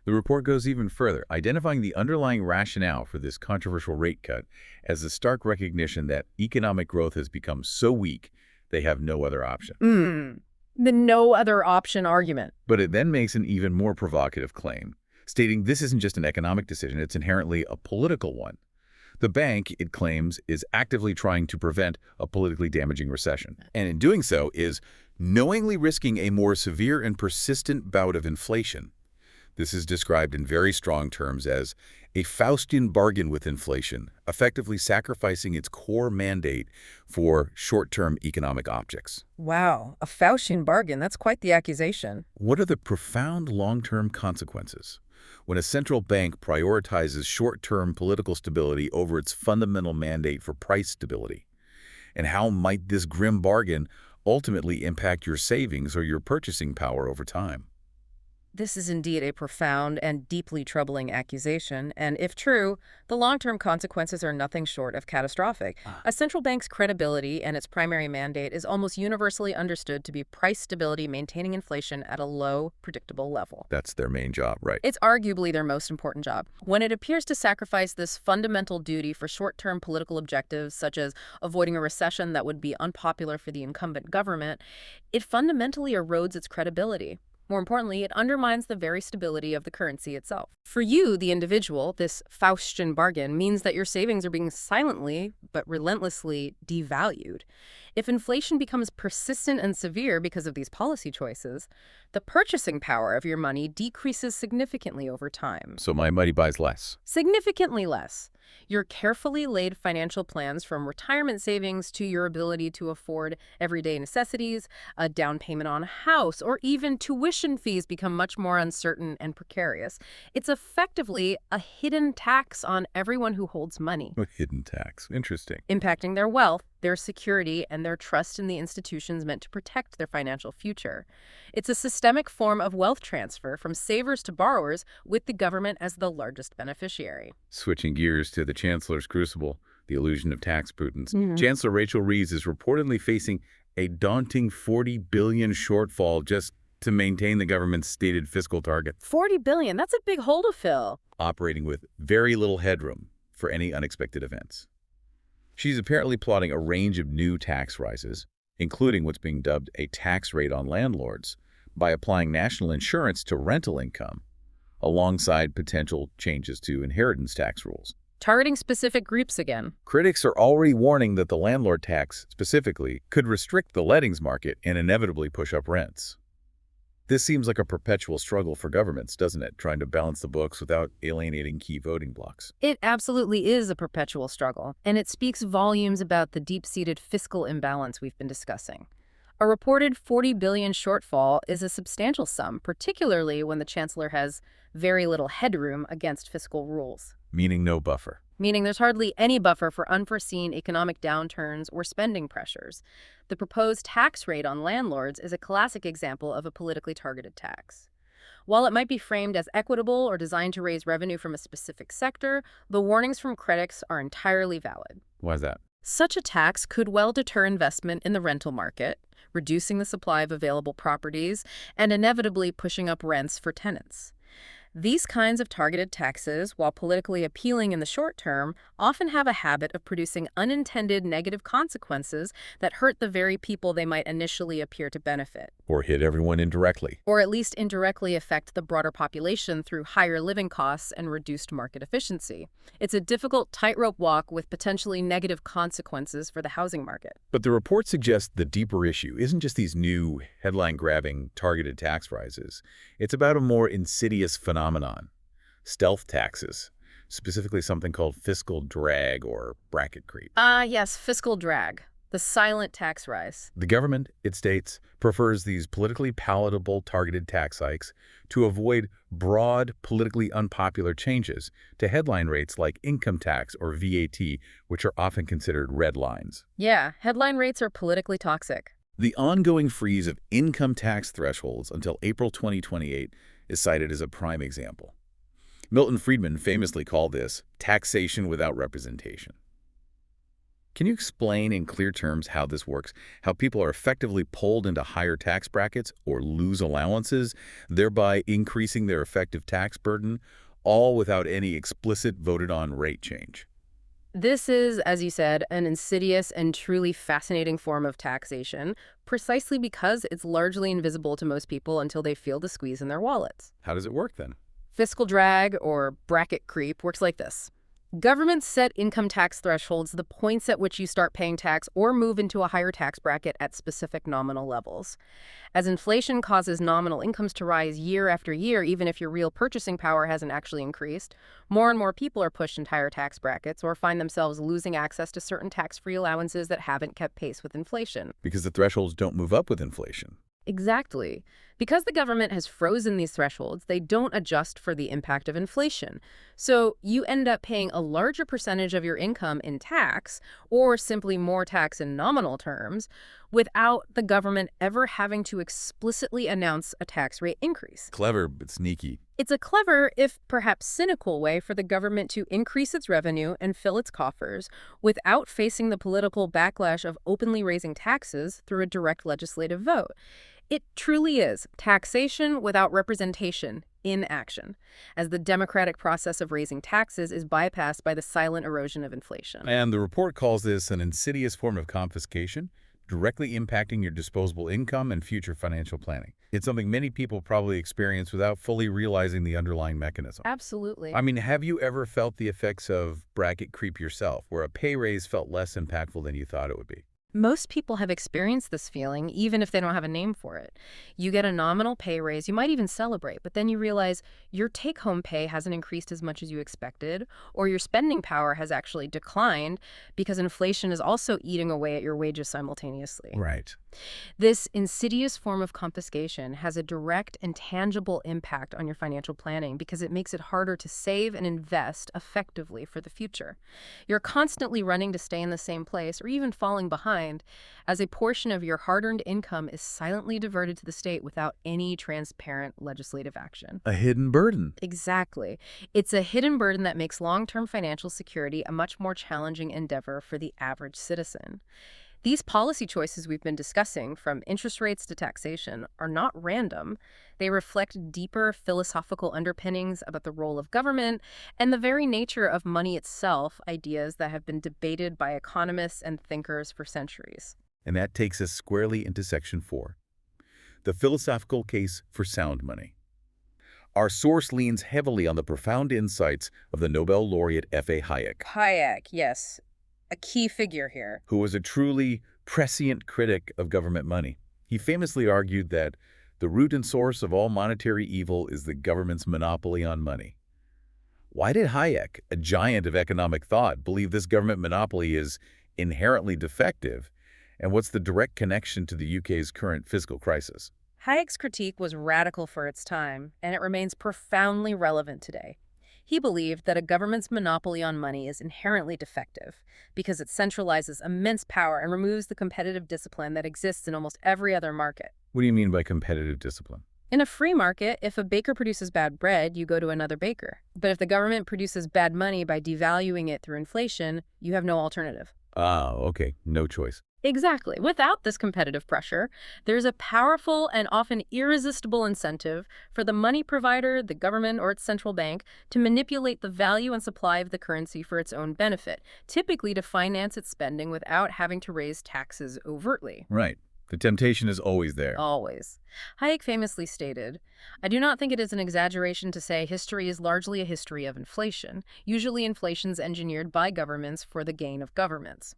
The report goes even further, identifying the underlying rationale for this controversial rate cut as a stark recognition that economic growth has become so weak they have no other option. The no other option argument. But it then makes an even more provocative claim, stating this isn't just an economic decision, it's inherently a political one. The bank, it claims, is actively trying to prevent a politically damaging recession, and in doing so is knowingly risking a more severe and persistent bout of inflation. This is described in very strong terms as a Faustian bargain with inflation, effectively sacrificing its core mandate for short-term economic optics. Wow, a Faustian bargain. That's quite the accusation. What are the profound long-term consequences when a central bank prioritizes short-term political stability over its fundamental mandate for price stability? And how might this grim bargain ultimately impact your savings or your purchasing power over time? This is indeed a profound and deeply troubling accusation, and if true, the long-term consequences are nothing short of catastrophic. A central bank's credibility and its primary mandate is almost universally understood to be price stability, maintaining inflation at a low, predictable level. That's their main job, right? It's arguably their most important job. When it appears to sacrifice this fundamental duty for short-term political objectives, such as avoiding a recession that would be unpopular for the incumbent government, it fundamentally erodes its credibility. More importantly, it undermines the very stability of the currency itself. For you, the individual, this Faustian bargain means that your savings are being silently but relentlessly devalued. If inflation becomes persistent and severe because of these policy choices, the purchasing power of your money decreases significantly over time. So my money buys less. Significantly less. Your carefully laid financial plans, from retirement savings to your ability to afford everyday necessities, a down payment on a house, or even tuition fees, become much more uncertain and precarious. It's effectively a hidden tax on everyone who holds money, A hidden tax. Interesting. impacting their wealth, their security, and their trust in the institutions meant to protect their financial future. It's a systemic form of wealth transfer from savers to borrowers, with the government as the largest beneficiary. Switching gears to the Chancellor's crucible, the illusion of tax prudence. Mhm. Chancellor Rachel Reeves is reportedly facing a daunting $40 billion shortfall just to maintain the government's stated fiscal target, $40 billion, that's a big hole to fill. operating with very little headroom for any unexpected events. She's apparently plotting a range of new tax rises, including what's being dubbed a tax rate on landlords, by applying national insurance to rental income, alongside potential changes to inheritance tax rules. Targeting specific groups again. Critics are already warning that the landlord tax, specifically, could restrict the lettings market and inevitably push up rents. This seems like a perpetual struggle for governments, doesn't it, trying to balance the books without alienating key voting blocs? It absolutely is a perpetual struggle, and it speaks volumes about the deep-seated fiscal imbalance we've been discussing. A reported $40 billion shortfall is a substantial sum, particularly when the chancellor has very little headroom against fiscal rules. Meaning no buffer. Meaning there's hardly any buffer for unforeseen economic downturns or spending pressures. The proposed tax rate on landlords is a classic example of a politically targeted tax. While it might be framed as equitable or designed to raise revenue from a specific sector, the warnings from critics are entirely valid. Why is that? Such a tax could well deter investment in the rental market, reducing the supply of available properties and inevitably pushing up rents for tenants. These kinds of targeted taxes, while politically appealing in the short term, often have a habit of producing unintended negative consequences that hurt the very people they might initially appear to benefit. Or hit everyone indirectly. Or at least indirectly affect the broader population through higher living costs and reduced market efficiency. It's a difficult tightrope walk with potentially negative consequences for the housing market. But the report suggests the deeper issue isn't just these new, headline-grabbing, targeted tax rises. It's about a more insidious phenomenon: stealth taxes, specifically something called fiscal drag or bracket creep. Yes, fiscal drag. The silent tax rise. The government, it states, prefers these politically palatable targeted tax hikes to avoid broad, politically unpopular changes to headline rates like income tax or VAT, which are often considered red lines. Yeah, headline rates are politically toxic. The ongoing freeze of income tax thresholds until April 2028 is cited as a prime example. Milton Friedman famously called this taxation without representation. Can you explain in clear terms how this works, how people are effectively pulled into higher tax brackets or lose allowances, thereby increasing their effective tax burden, all without any explicit voted-on rate change? This is, as you said, an insidious and truly fascinating form of taxation, precisely because it's largely invisible to most people until they feel the squeeze in their wallets. How does it work then? Fiscal drag, or bracket creep, works like this. Governments set income tax thresholds, the points at which you start paying tax or move into a higher tax bracket at specific nominal levels. As inflation causes nominal incomes to rise year after year, even if your real purchasing power hasn't actually increased, more and more people are pushed into higher tax brackets or find themselves losing access to certain tax-free allowances that haven't kept pace with inflation. Because the thresholds don't move up with inflation. Exactly. Because the government has frozen these thresholds, they don't adjust for the impact of inflation. So you end up paying a larger percentage of your income in tax, or simply more tax in nominal terms, without the government ever having to explicitly announce a tax rate increase. Clever, but sneaky. It's a clever, if perhaps cynical, way for the government to increase its revenue and fill its coffers without facing the political backlash of openly raising taxes through a direct legislative vote. It truly is taxation without representation in action, as the democratic process of raising taxes is bypassed by the silent erosion of inflation. And the report calls this an insidious form of confiscation, directly impacting your disposable income and future financial planning. It's something many people probably experience without fully realizing the underlying mechanism. Absolutely. I mean, have you ever felt the effects of bracket creep yourself, where a pay raise felt less impactful than you thought it would be? Most people have experienced this feeling, even if they don't have a name for it. You get a nominal pay raise, you might even celebrate, but then you realize your take-home pay hasn't increased as much as you expected, or your spending power has actually declined because inflation is also eating away at your wages simultaneously. Right. This insidious form of confiscation has a direct and tangible impact on your financial planning because it makes it harder to save and invest effectively for the future. You're constantly running to stay in the same place or even falling behind as a portion of your hard-earned income is silently diverted to the state without any transparent legislative action. A hidden burden. Exactly. It's a hidden burden that makes long-term financial security a much more challenging endeavor for the average citizen. These policy choices we've been discussing, from interest rates to taxation, are not random. They reflect deeper philosophical underpinnings about the role of government and the very nature of money itself, ideas that have been debated by economists and thinkers for centuries. And that takes us squarely into Section 4, the philosophical case for sound money. Our source leans heavily on the profound insights of the Nobel laureate F.A. Hayek. Hayek, yes, a key figure here. Who was a truly prescient critic of government money. He famously argued that the root and source of all monetary evil is the government's monopoly on money. Why did Hayek, a giant of economic thought, believe this government monopoly is inherently defective? And what's the direct connection to the UK's current fiscal crisis? Hayek's critique was radical for its time, and it remains profoundly relevant today. He believed that a government's monopoly on money is inherently defective because it centralizes immense power and removes the competitive discipline that exists in almost every other market. What do you mean by competitive discipline? In a free market, if a baker produces bad bread, you go to another baker. But if the government produces bad money by devaluing it through inflation, you have no alternative. Ah, okay. No choice. Exactly. Without this competitive pressure, there's a powerful and often irresistible incentive for the money provider, the government, or its central bank to manipulate the value and supply of the currency for its own benefit, typically to finance its spending without having to raise taxes overtly. Right. The temptation is always there. Always. Hayek famously stated, "I do not think it is an exaggeration to say history is largely a history of inflation. Usually inflation's engineered by governments for the gain of governments."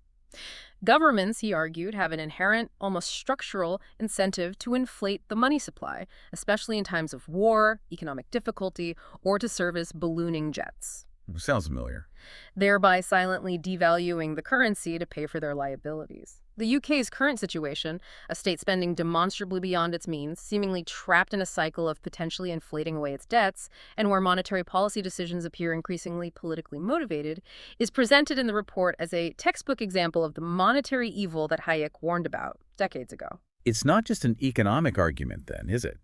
Governments, he argued, have an inherent, almost structural incentive to inflate the money supply, especially in times of war, economic difficulty, or to service ballooning jets, Sounds familiar. thereby silently devaluing the currency to pay for their liabilities. The UK's current situation, a state spending demonstrably beyond its means, seemingly trapped in a cycle of potentially inflating away its debts, and where monetary policy decisions appear increasingly politically motivated, is presented in the report as a textbook example of the monetary evil that Hayek warned about decades ago. It's not just an economic argument then, is it?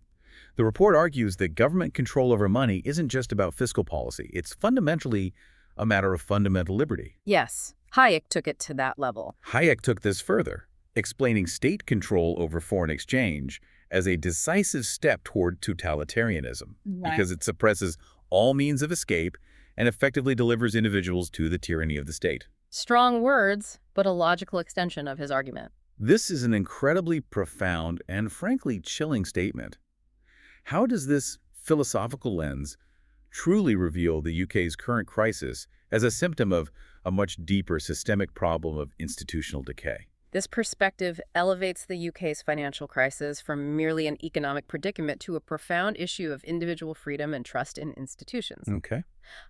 The report argues that government control over money isn't just about fiscal policy. It's fundamentally a matter of fundamental liberty. Yes, Hayek took it to that level. Hayek took this further, explaining state control over foreign exchange as a decisive step toward totalitarianism, because it suppresses all means of escape and effectively delivers individuals to the tyranny of the state. Strong words, but a logical extension of his argument. This is an incredibly profound and frankly chilling statement. How does this philosophical lens truly reveal the UK's current crisis as a symptom of a much deeper systemic problem of institutional decay? This perspective elevates the UK's financial crisis from merely an economic predicament to a profound issue of individual freedom and trust in institutions. Okay.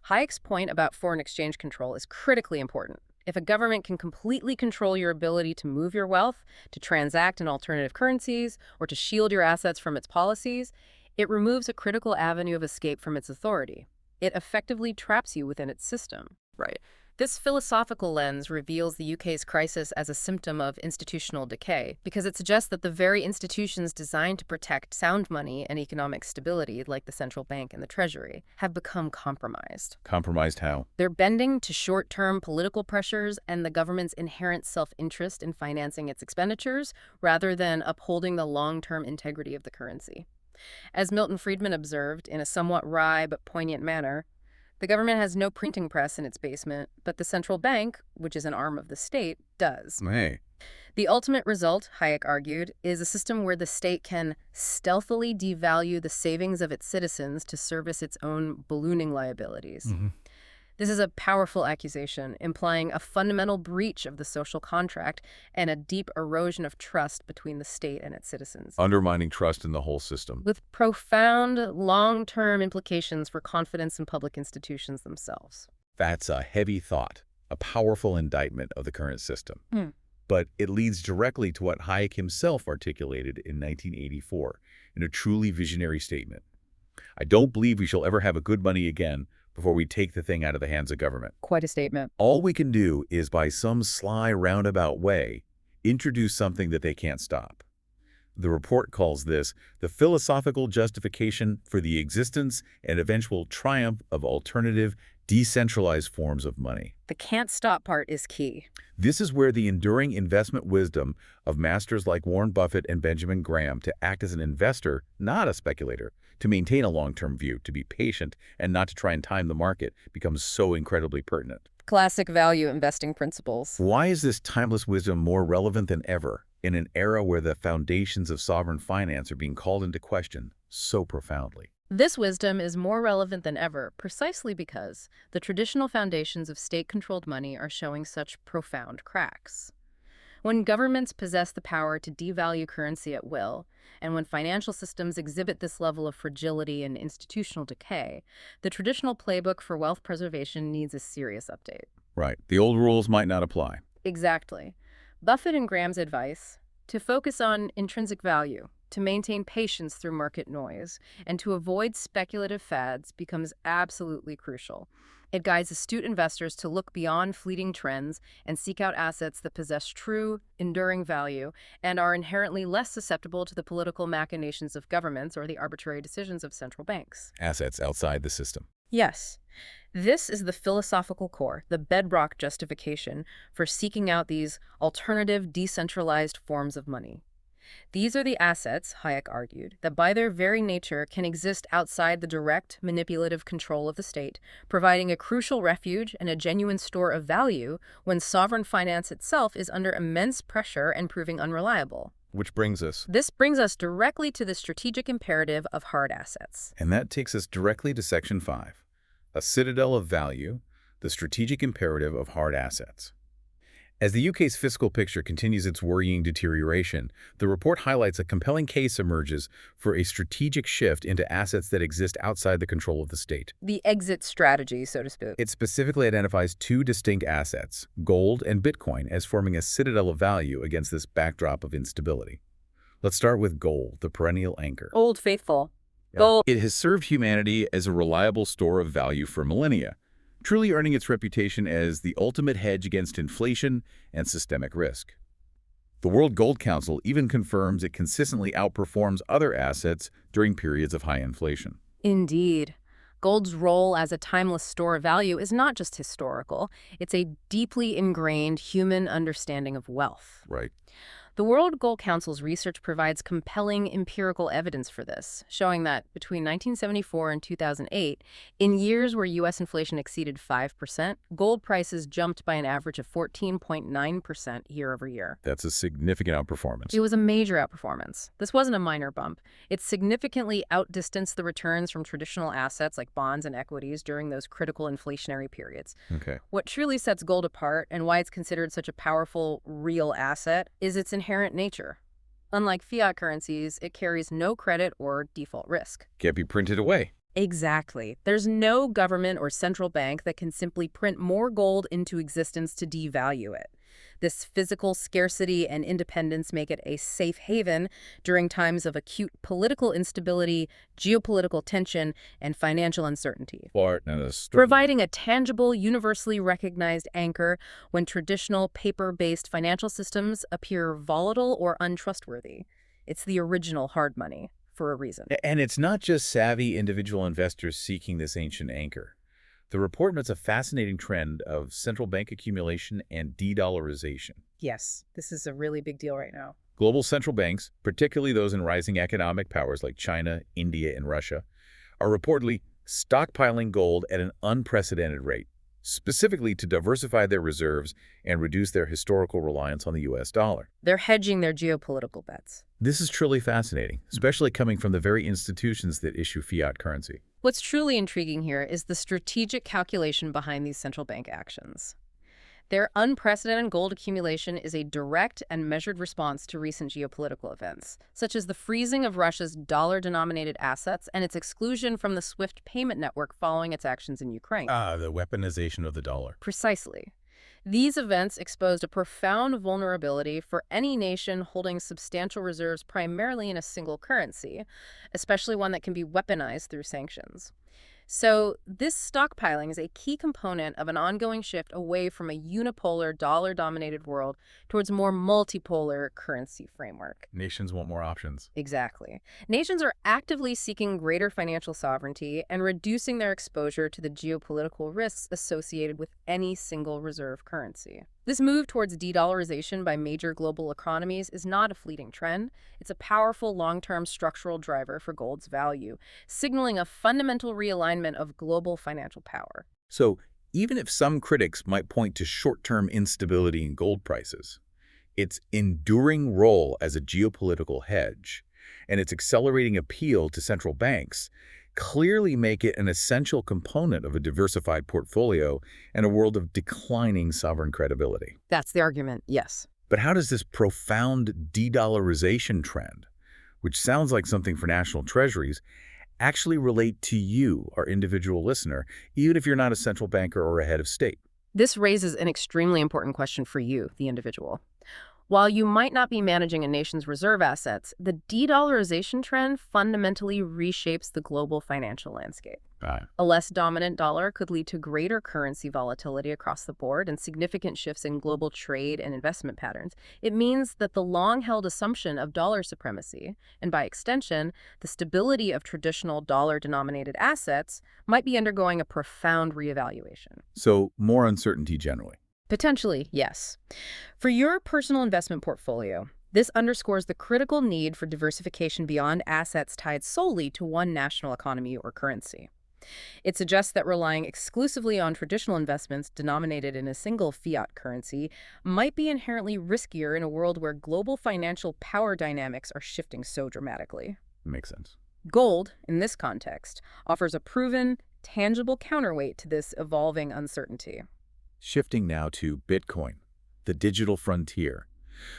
Hayek's point about foreign exchange control is critically important. If a government can completely control your ability to move your wealth, to transact in alternative currencies, or to shield your assets from its policies, it removes a critical avenue of escape from its authority. It effectively traps you within its system. Right. This philosophical lens reveals the UK's crisis as a symptom of institutional decay because it suggests that the very institutions designed to protect sound money and economic stability, like the central bank and the Treasury, have become compromised. Compromised how? They're bending to short-term political pressures and the government's inherent self-interest in financing its expenditures rather than upholding the long-term integrity of the currency. As Milton Friedman observed in a somewhat wry but poignant manner, the government has no printing press in its basement, but the central bank, which is an arm of the state, does. Hey. The ultimate result, Hayek argued, is a system where the state can stealthily devalue the savings of its citizens to service its own ballooning liabilities. This is a powerful accusation, implying a fundamental breach of the social contract and a deep erosion of trust between the state and its citizens, Undermining trust in the whole system. with profound long-term implications for confidence in public institutions themselves. That's a heavy thought, a powerful indictment of the current system. Hmm. But it leads directly to what Hayek himself articulated in 1984 in a truly visionary statement. I don't believe we shall ever have a good money again before we take the thing out of the hands of government. Quite a statement. All we can do is, by some sly roundabout way, introduce something that they can't stop. The report calls this the philosophical justification for the existence and eventual triumph of alternative, decentralized forms of money. The can't stop part is key. This is where the enduring investment wisdom of masters like Warren Buffett and Benjamin Graham to act as an investor, not a speculator, to maintain a long-term view, to be patient, and not to try and time the market becomes so incredibly pertinent. Classic value investing principles. Why is this timeless wisdom more relevant than ever in an era where the foundations of sovereign finance are being called into question so profoundly? This wisdom is more relevant than ever precisely because the traditional foundations of state-controlled money are showing such profound cracks. When governments possess the power to devalue currency at will, and when financial systems exhibit this level of fragility and institutional decay, the traditional playbook for wealth preservation needs a serious update. Right. The old rules might not apply. Exactly. Buffett and Graham's advice, to focus on intrinsic value, to maintain patience through market noise, and to avoid speculative fads becomes absolutely crucial. It guides astute investors to look beyond fleeting trends and seek out assets that possess true, enduring value and are inherently less susceptible to the political machinations of governments or the arbitrary decisions of central banks. Assets outside the system. Yes. This is the philosophical core, the bedrock justification for seeking out these alternative, decentralized forms of money. These are the assets, Hayek argued, that by their very nature can exist outside the direct, manipulative control of the state, providing a crucial refuge and a genuine store of value when sovereign finance itself is under immense pressure and proving unreliable. This brings us directly to the strategic imperative of hard assets. And that takes us directly to Section 5, a citadel of value, the strategic imperative of hard assets. As the UK's fiscal picture continues its worrying deterioration, the report highlights a compelling case emerges for a strategic shift into assets that exist outside the control of the state. The exit strategy, so to speak. It specifically identifies two distinct assets, gold and Bitcoin, as forming a citadel of value against this backdrop of instability. Let's start with gold, the perennial anchor. Old Faithful. Gold. It has served humanity as a reliable store of value for millennia, truly earning its reputation as the ultimate hedge against inflation and systemic risk. The World Gold Council even confirms it consistently outperforms other assets during periods of high inflation. Indeed. Gold's role as a timeless store of value is not just historical, it's a deeply ingrained human understanding of wealth. Right. The World Gold Council's research provides compelling empirical evidence for this, showing that between 1974 and 2008, in years where U.S. inflation exceeded 5%, gold prices jumped by an average of 14.9% year over year. That's a significant outperformance. It was a major outperformance. This wasn't a minor bump. It significantly outdistanced the returns from traditional assets like bonds and equities during those critical inflationary periods. Okay. What truly sets gold apart and why it's considered such a powerful, real asset is its inherent nature. Unlike fiat currencies, it carries no credit or default risk. Can't be printed away. Exactly. There's no government or central bank that can simply print more gold into existence to devalue it. This physical scarcity and independence make it a safe haven during times of acute political instability, geopolitical tension, and financial uncertainty, providing a tangible, universally recognized anchor when traditional paper-based financial systems appear volatile or untrustworthy. It's the original hard money, for a reason. And it's not just savvy individual investors seeking this ancient anchor. The report notes a fascinating trend of central bank accumulation and de-dollarization. Yes, this is a really big deal right now. Global central banks, particularly those in rising economic powers like China, India, and Russia, are reportedly stockpiling gold at an unprecedented rate, specifically to diversify their reserves and reduce their historical reliance on the U.S. dollar. They're hedging their geopolitical bets. This is truly fascinating, especially coming from the very institutions that issue fiat currency. What's truly intriguing here is the strategic calculation behind these central bank actions. Their unprecedented gold accumulation is a direct and measured response to recent geopolitical events, such as the freezing of Russia's dollar-denominated assets and its exclusion from the SWIFT payment network following its actions in Ukraine. The weaponization of the dollar. Precisely. These events exposed a profound vulnerability for any nation holding substantial reserves primarily in a single currency, especially one that can be weaponized through sanctions. So this stockpiling is a key component of an ongoing shift away from a unipolar dollar-dominated world towards a more multipolar currency framework. Nations want more options. Exactly. Nations are actively seeking greater financial sovereignty and reducing their exposure to the geopolitical risks associated with any single reserve currency. This move towards de-dollarization by major global economies is not a fleeting trend. It's a powerful long-term structural driver for gold's value, signaling a fundamental realignment of global financial power. So even if some critics might point to short-term instability in gold prices, its enduring role as a geopolitical hedge and its accelerating appeal to central banks clearly make it an essential component of a diversified portfolio in a world of declining sovereign credibility. That's the argument, yes. But how does this profound de-dollarization trend, which sounds like something for national treasuries, actually relate to you, our individual listener, even if you're not a central banker or a head of state? This raises an extremely important question for you, the individual. While you might not be managing a nation's reserve assets, the de-dollarization trend fundamentally reshapes the global financial landscape. A less dominant dollar could lead to greater currency volatility across the board and significant shifts in global trade and investment patterns. It means that the long-held assumption of dollar supremacy, and by extension, the stability of traditional dollar-denominated assets, might be undergoing a profound reevaluation. So more uncertainty generally. Potentially, yes. For your personal investment portfolio, this underscores the critical need for diversification beyond assets tied solely to one national economy or currency. It suggests that relying exclusively on traditional investments denominated in a single fiat currency might be inherently riskier in a world where global financial power dynamics are shifting so dramatically. Makes sense. Gold, in this context, offers a proven, tangible counterweight to this evolving uncertainty. Shifting now to Bitcoin, the digital frontier.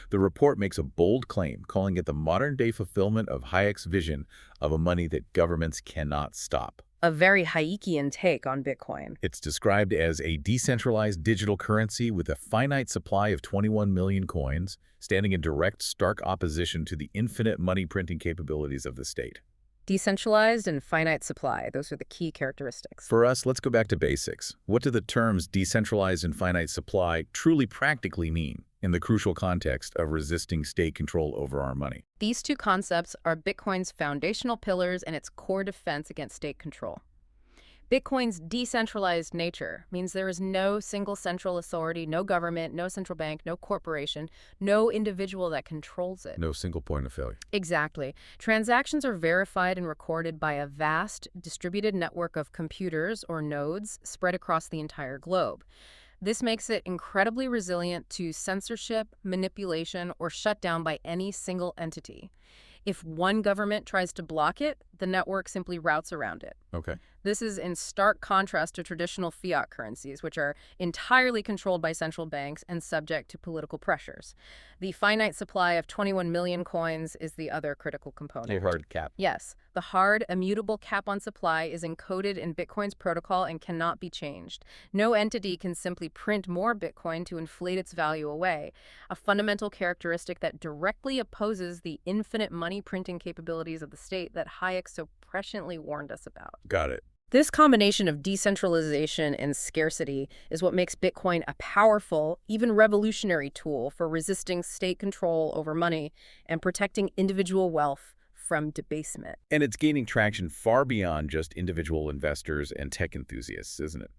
The report makes a bold claim, calling it the modern-day fulfillment of Hayek's vision of a money that governments cannot stop. A very Hayekian take on Bitcoin. It's described as a decentralized digital currency with a finite supply of 21 million coins, standing in direct, stark opposition to the infinite money-printing capabilities of the state. Decentralized and finite supply, those are the key characteristics. For us, let's go back to basics. What do the terms decentralized and finite supply truly practically mean in the crucial context of resisting state control over our money? These two concepts are Bitcoin's foundational pillars and its core defense against state control. Bitcoin's decentralized nature means there is no single central authority, no government, no central bank, no corporation, no individual that controls it. No single point of failure. Exactly. Transactions are verified and recorded by a vast, distributed network of computers or nodes spread across the entire globe. This makes it incredibly resilient to censorship, manipulation, or shutdown by any single entity. If one government tries to block it, the network simply routes around it. Okay. This is in stark contrast to traditional fiat currencies, which are entirely controlled by central banks and subject to political pressures. The finite supply of 21 million coins is the other critical component. A hard cap. Yes. The hard, immutable cap on supply is encoded in Bitcoin's protocol and cannot be changed. No entity can simply print more Bitcoin to inflate its value away, a fundamental characteristic that directly opposes the infinite money printing capabilities of the state that Hayek so presciently warned us about. Got it. This combination of decentralization and scarcity is what makes Bitcoin a powerful, even revolutionary tool for resisting state control over money and protecting individual wealth from debasement. And it's gaining traction far beyond just individual investors and tech enthusiasts, isn't it?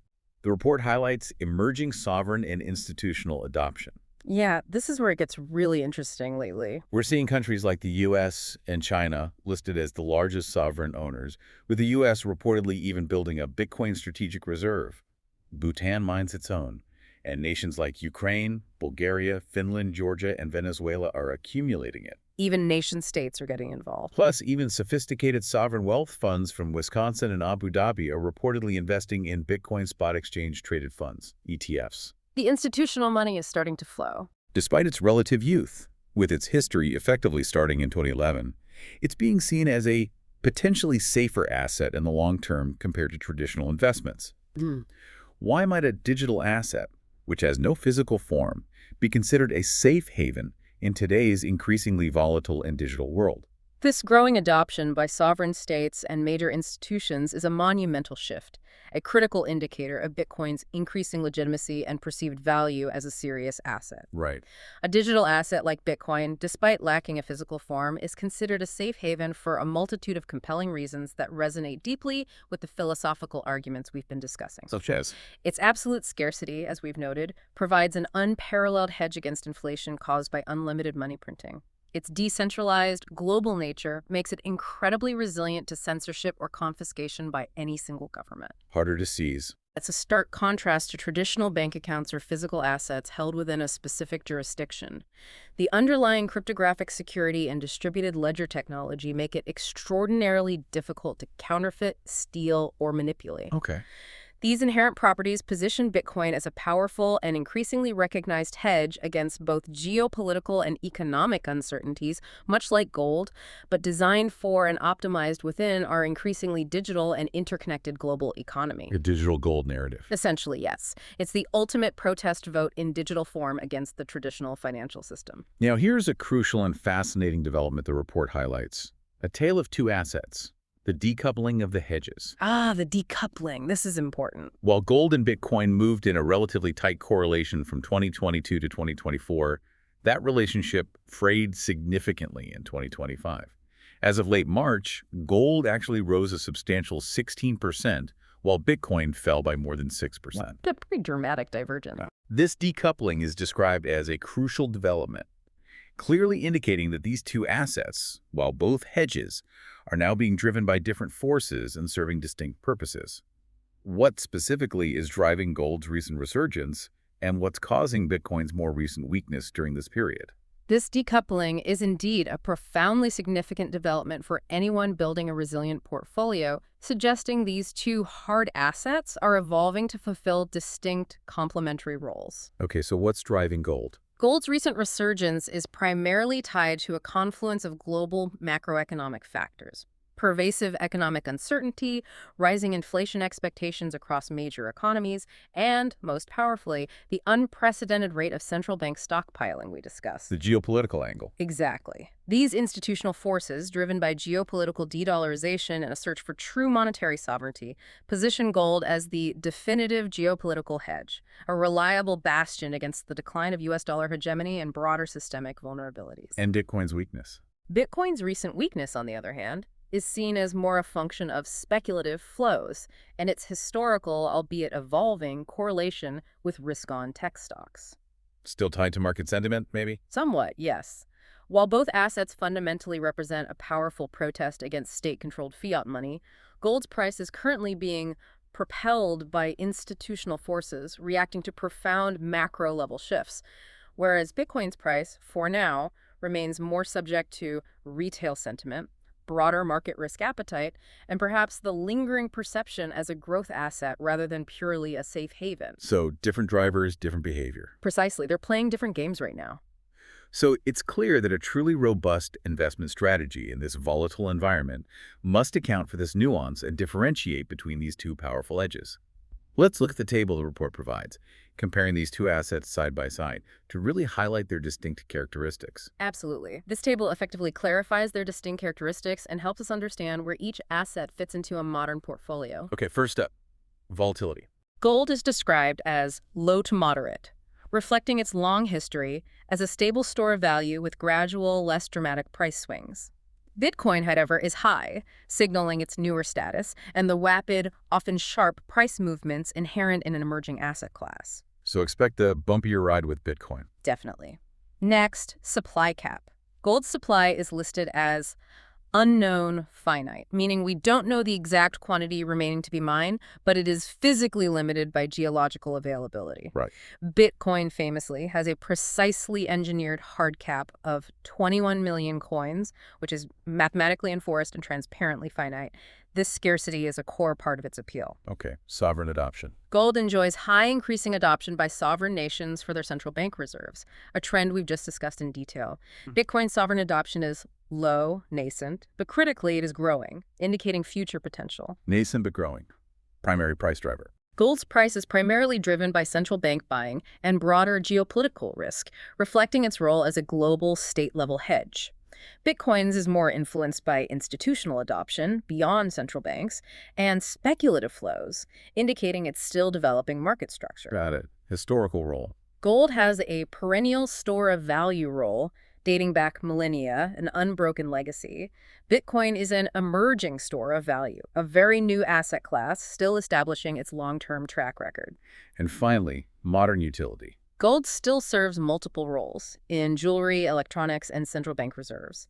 The report highlights emerging sovereign and institutional adoption. Yeah, this is where it gets really interesting lately. We're seeing countries like the U.S. and China listed as the largest sovereign owners, with the U.S. reportedly even building a Bitcoin strategic reserve. Bhutan mines its own. And nations like Ukraine, Bulgaria, Finland, Georgia, and Venezuela are accumulating it. Even nation-states are getting involved. Plus, even sophisticated sovereign wealth funds from Wisconsin and Abu Dhabi are reportedly investing in Bitcoin spot exchange traded funds, ETFs. The institutional money is starting to flow. Despite its relative youth, with its history effectively starting in 2011, it's being seen as a potentially safer asset in the long term compared to traditional investments. Why might a digital asset, which has no physical form, be considered a safe haven in today's increasingly volatile and digital world? This growing adoption by sovereign states and major institutions is a monumental shift, a critical indicator of Bitcoin's increasing legitimacy and perceived value as a serious asset. Right. A digital asset like Bitcoin, despite lacking a physical form, is considered a safe haven for a multitude of compelling reasons that resonate deeply with the philosophical arguments we've been discussing. Such as? Its absolute scarcity, as we've noted, provides an unparalleled hedge against inflation caused by unlimited money printing. Its decentralized, global nature makes it incredibly resilient to censorship or confiscation by any single government. Harder to seize. It's a stark contrast to traditional bank accounts or physical assets held within a specific jurisdiction. The underlying cryptographic security and distributed ledger technology make it extraordinarily difficult to counterfeit, steal, or manipulate. Okay. These inherent properties position Bitcoin as a powerful and increasingly recognized hedge against both geopolitical and economic uncertainties, much like gold, but designed for and optimized within our increasingly digital and interconnected global economy. A digital gold narrative. Essentially, yes. It's the ultimate protest vote in digital form against the traditional financial system. Now, here's a crucial and fascinating development the report highlights. A tale of two assets. The decoupling of the hedges. The decoupling. This is important. While gold and Bitcoin moved in a relatively tight correlation from 2022 to 2024, that relationship frayed significantly in 2025. As of late March, gold actually rose a substantial 16%, while Bitcoin fell by more than 6%. A pretty dramatic divergence. This decoupling is described as a crucial development, clearly indicating that these two assets, while both hedges, are now being driven by different forces and serving distinct purposes. What specifically is driving gold's recent resurgence, and what's causing Bitcoin's more recent weakness during this period? This decoupling is indeed a profoundly significant development for anyone building a resilient portfolio, suggesting these two hard assets are evolving to fulfill distinct complementary roles. Okay, so what's driving gold? Gold's recent resurgence is primarily tied to a confluence of global macroeconomic factors. Pervasive economic uncertainty, rising inflation expectations across major economies, and, most powerfully, the unprecedented rate of central bank stockpiling we discussed. The geopolitical angle. Exactly. These institutional forces, driven by geopolitical de-dollarization and a search for true monetary sovereignty, position gold as the definitive geopolitical hedge, a reliable bastion against the decline of U.S. dollar hegemony and broader systemic vulnerabilities. And Bitcoin's weakness. Bitcoin's recent weakness, on the other hand, is seen as more a function of speculative flows and its historical, albeit evolving, correlation with risk-on tech stocks. Still tied to market sentiment, maybe? Somewhat, yes. While both assets fundamentally represent a powerful protest against state-controlled fiat money, gold's price is currently being propelled by institutional forces reacting to profound macro-level shifts, whereas Bitcoin's price, for now, remains more subject to retail sentiment, broader market risk appetite, and perhaps the lingering perception as a growth asset rather than purely a safe haven. So different drivers, different behavior. Precisely. They're playing different games right now. So it's clear that a truly robust investment strategy in this volatile environment must account for this nuance and differentiate between these two powerful edges. Let's look at the table the report provides, comparing these two assets side by side to really highlight their distinct characteristics. Absolutely. This table effectively clarifies their distinct characteristics and helps us understand where each asset fits into a modern portfolio. Okay, first up, volatility. Gold is described as low to moderate, reflecting its long history as a stable store of value with gradual, less dramatic price swings. Bitcoin, however, is high, signaling its newer status and the rapid, often sharp price movements inherent in an emerging asset class. So expect a bumpier ride with Bitcoin. Definitely. Next, supply cap. Gold's supply is listed as Unknown finite, meaning we don't know the exact quantity remaining to be mined, but it is physically limited by geological availability. Right. Bitcoin famously has a precisely engineered hard cap of 21 million coins, which is mathematically enforced and transparently finite. This scarcity is a core part of its appeal. Okay. Sovereign adoption. Gold enjoys high increasing adoption by sovereign nations for their central bank reserves, a trend we've just discussed in detail. Bitcoin sovereign adoption is low, nascent, but critically it is growing, indicating future potential. Nascent but growing. Primary price driver. Gold's price is primarily driven by central bank buying and broader geopolitical risk, reflecting its role as a global state-level hedge. Bitcoin's is more influenced by institutional adoption beyond central banks and speculative flows, indicating its still developing market structure. Got it. Historical role. Gold has a perennial store of value role dating back millennia, an unbroken legacy. Bitcoin is an emerging store of value, a very new asset class still establishing its long-term track record. And finally, modern utility. Gold still serves multiple roles in jewelry, electronics, and central bank reserves.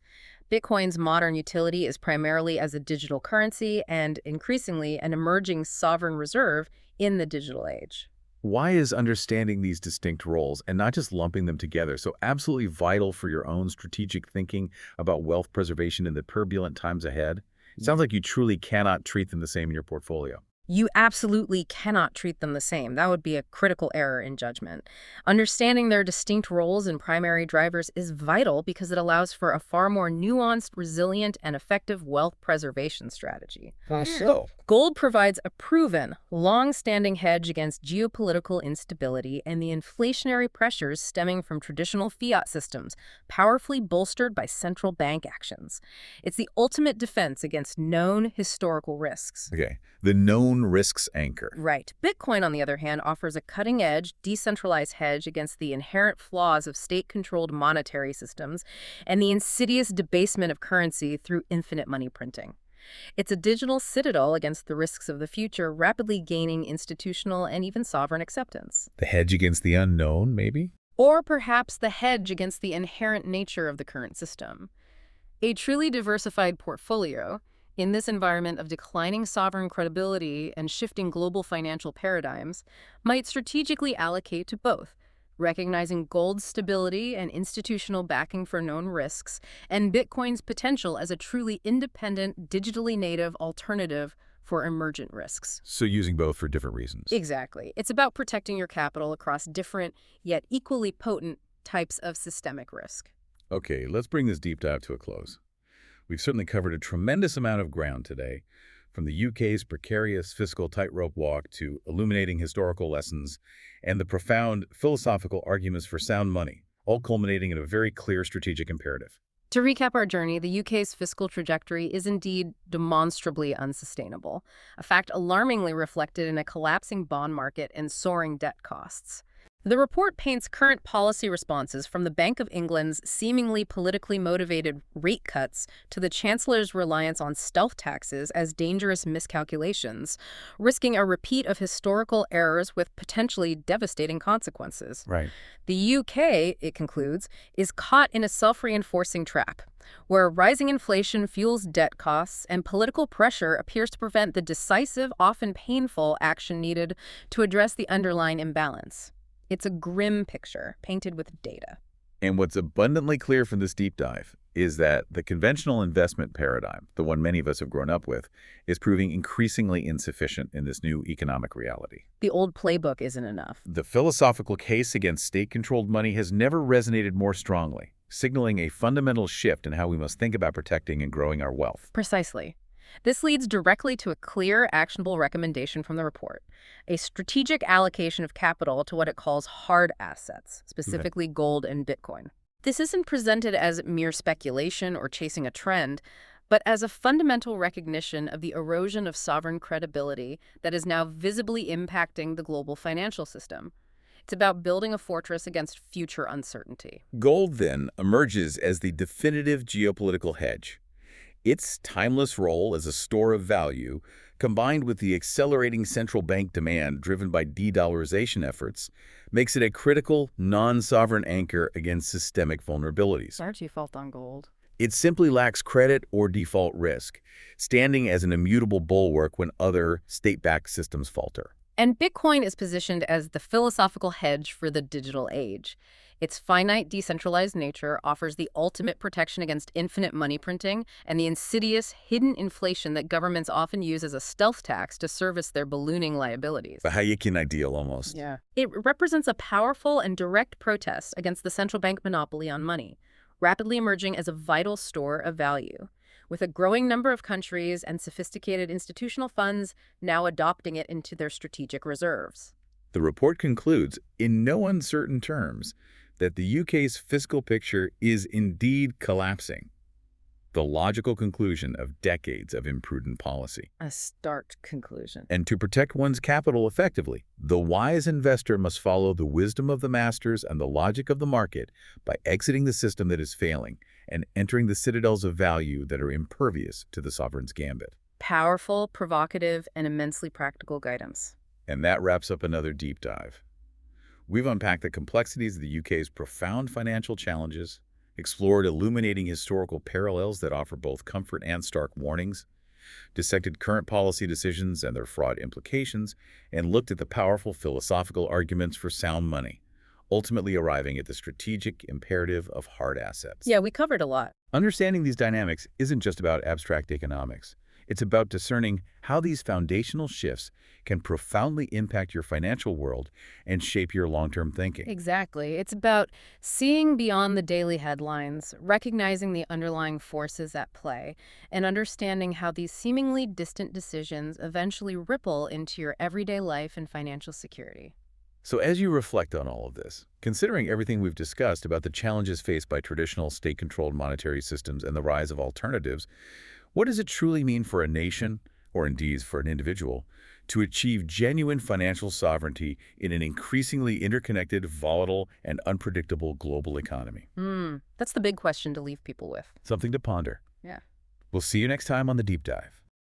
Bitcoin's modern utility is primarily as a digital currency and increasingly an emerging sovereign reserve in the digital age. Why is understanding these distinct roles and not just lumping them together so absolutely vital for your own strategic thinking about wealth preservation in the turbulent times ahead? It sounds like you truly cannot treat them the same in your portfolio. You absolutely cannot treat them the same. That would be a critical error in judgment. Understanding their distinct roles and primary drivers is vital because it allows for a far more nuanced, resilient, and effective wealth preservation strategy. So, Gold provides a proven, long-standing hedge against geopolitical instability and the inflationary pressures stemming from traditional fiat systems, powerfully bolstered by central bank actions. It's the ultimate defense against known historical risks. okay, the known risks anchor. Right. Bitcoin, on the other hand, offers a cutting-edge, decentralized hedge against the inherent flaws of state-controlled monetary systems and the insidious debasement of currency through infinite money printing. It's a digital citadel against the risks of the future, rapidly gaining institutional and even sovereign acceptance. The hedge against the unknown, maybe? Or perhaps the hedge against the inherent nature of the current system. A truly diversified portfolio, in this environment of declining sovereign credibility and shifting global financial paradigms, might strategically allocate to both, recognizing gold's stability and institutional backing for known risks, and Bitcoin's potential as a truly independent, digitally native alternative for emergent risks. So using both for different reasons. Exactly. It's about protecting your capital across different, yet equally potent types of systemic risk. Okay, let's bring this deep dive to a close. We've certainly covered a tremendous amount of ground today, from the UK's precarious fiscal tightrope walk to illuminating historical lessons and the profound philosophical arguments for sound money, all culminating in a very clear strategic imperative. To recap our journey, the UK's fiscal trajectory is indeed demonstrably unsustainable, a fact alarmingly reflected in a collapsing bond market and soaring debt costs. The report paints current policy responses from the Bank of England's seemingly politically motivated rate cuts to the Chancellor's reliance on stealth taxes as dangerous miscalculations, risking a repeat of historical errors with potentially devastating consequences. Right. The UK, it concludes, is caught in a self-reinforcing trap, where rising inflation fuels debt costs and political pressure appears to prevent the decisive, often painful action needed to address the underlying imbalance. It's a grim picture, painted with data. And what's abundantly clear from this deep dive is that the conventional investment paradigm, the one many of us have grown up with, is proving increasingly insufficient in this new economic reality. The old playbook isn't enough. The philosophical case against state-controlled money has never resonated more strongly, signaling a fundamental shift in how we must think about protecting and growing our wealth. Precisely. This leads directly to a clear, actionable recommendation from the report, a strategic allocation of capital to what it calls hard assets, specifically gold and Bitcoin. This isn't presented as mere speculation or chasing a trend, but as a fundamental recognition of the erosion of sovereign credibility that is now visibly impacting the global financial system. It's about building a fortress against future uncertainty. Gold, then, emerges as the definitive geopolitical hedge. Its timeless role as a store of value, combined with the accelerating central bank demand driven by de-dollarization efforts, makes it a critical, non-sovereign anchor against systemic vulnerabilities. Our default on gold. It simply lacks credit or default risk, standing as an immutable bulwark when other state-backed systems falter. And Bitcoin is positioned as the philosophical hedge for the digital age. Its finite, decentralized nature offers the ultimate protection against infinite money printing and the insidious, hidden inflation that governments often use as a stealth tax to service their ballooning liabilities. A Hayekian ideal, almost. Yeah. It represents a powerful and direct protest against the central bank monopoly on money, rapidly emerging as a vital store of value, with a growing number of countries and sophisticated institutional funds now adopting it into their strategic reserves. The report concludes, in no uncertain terms, that the UK's fiscal picture is indeed collapsing, the logical conclusion of decades of imprudent policy. A stark conclusion. And to protect one's capital effectively, the wise investor must follow the wisdom of the masters and the logic of the market by exiting the system that is failing and entering the citadels of value that are impervious to the sovereign's gambit. Powerful, provocative, and immensely practical guidance. And that wraps up another deep dive. We've unpacked the complexities of the UK's profound financial challenges, explored illuminating historical parallels that offer both comfort and stark warnings, dissected current policy decisions and their fraud implications, and looked at the powerful philosophical arguments for sound money, ultimately arriving at the strategic imperative of hard assets. Yeah, we covered a lot. Understanding these dynamics isn't just about abstract economics. It's about discerning how these foundational shifts can profoundly impact your financial world and shape your long-term thinking. Exactly. It's about seeing beyond the daily headlines, recognizing the underlying forces at play, and understanding how these seemingly distant decisions eventually ripple into your everyday life and financial security. So as you reflect on all of this, considering everything we've discussed about the challenges faced by traditional state-controlled monetary systems and the rise of alternatives, what does it truly mean for a nation, or indeed for an individual, to achieve genuine financial sovereignty in an increasingly interconnected, volatile, and unpredictable global economy? That's the big question to leave people with. Something to ponder. Yeah. We'll see you next time on The Deep Dive.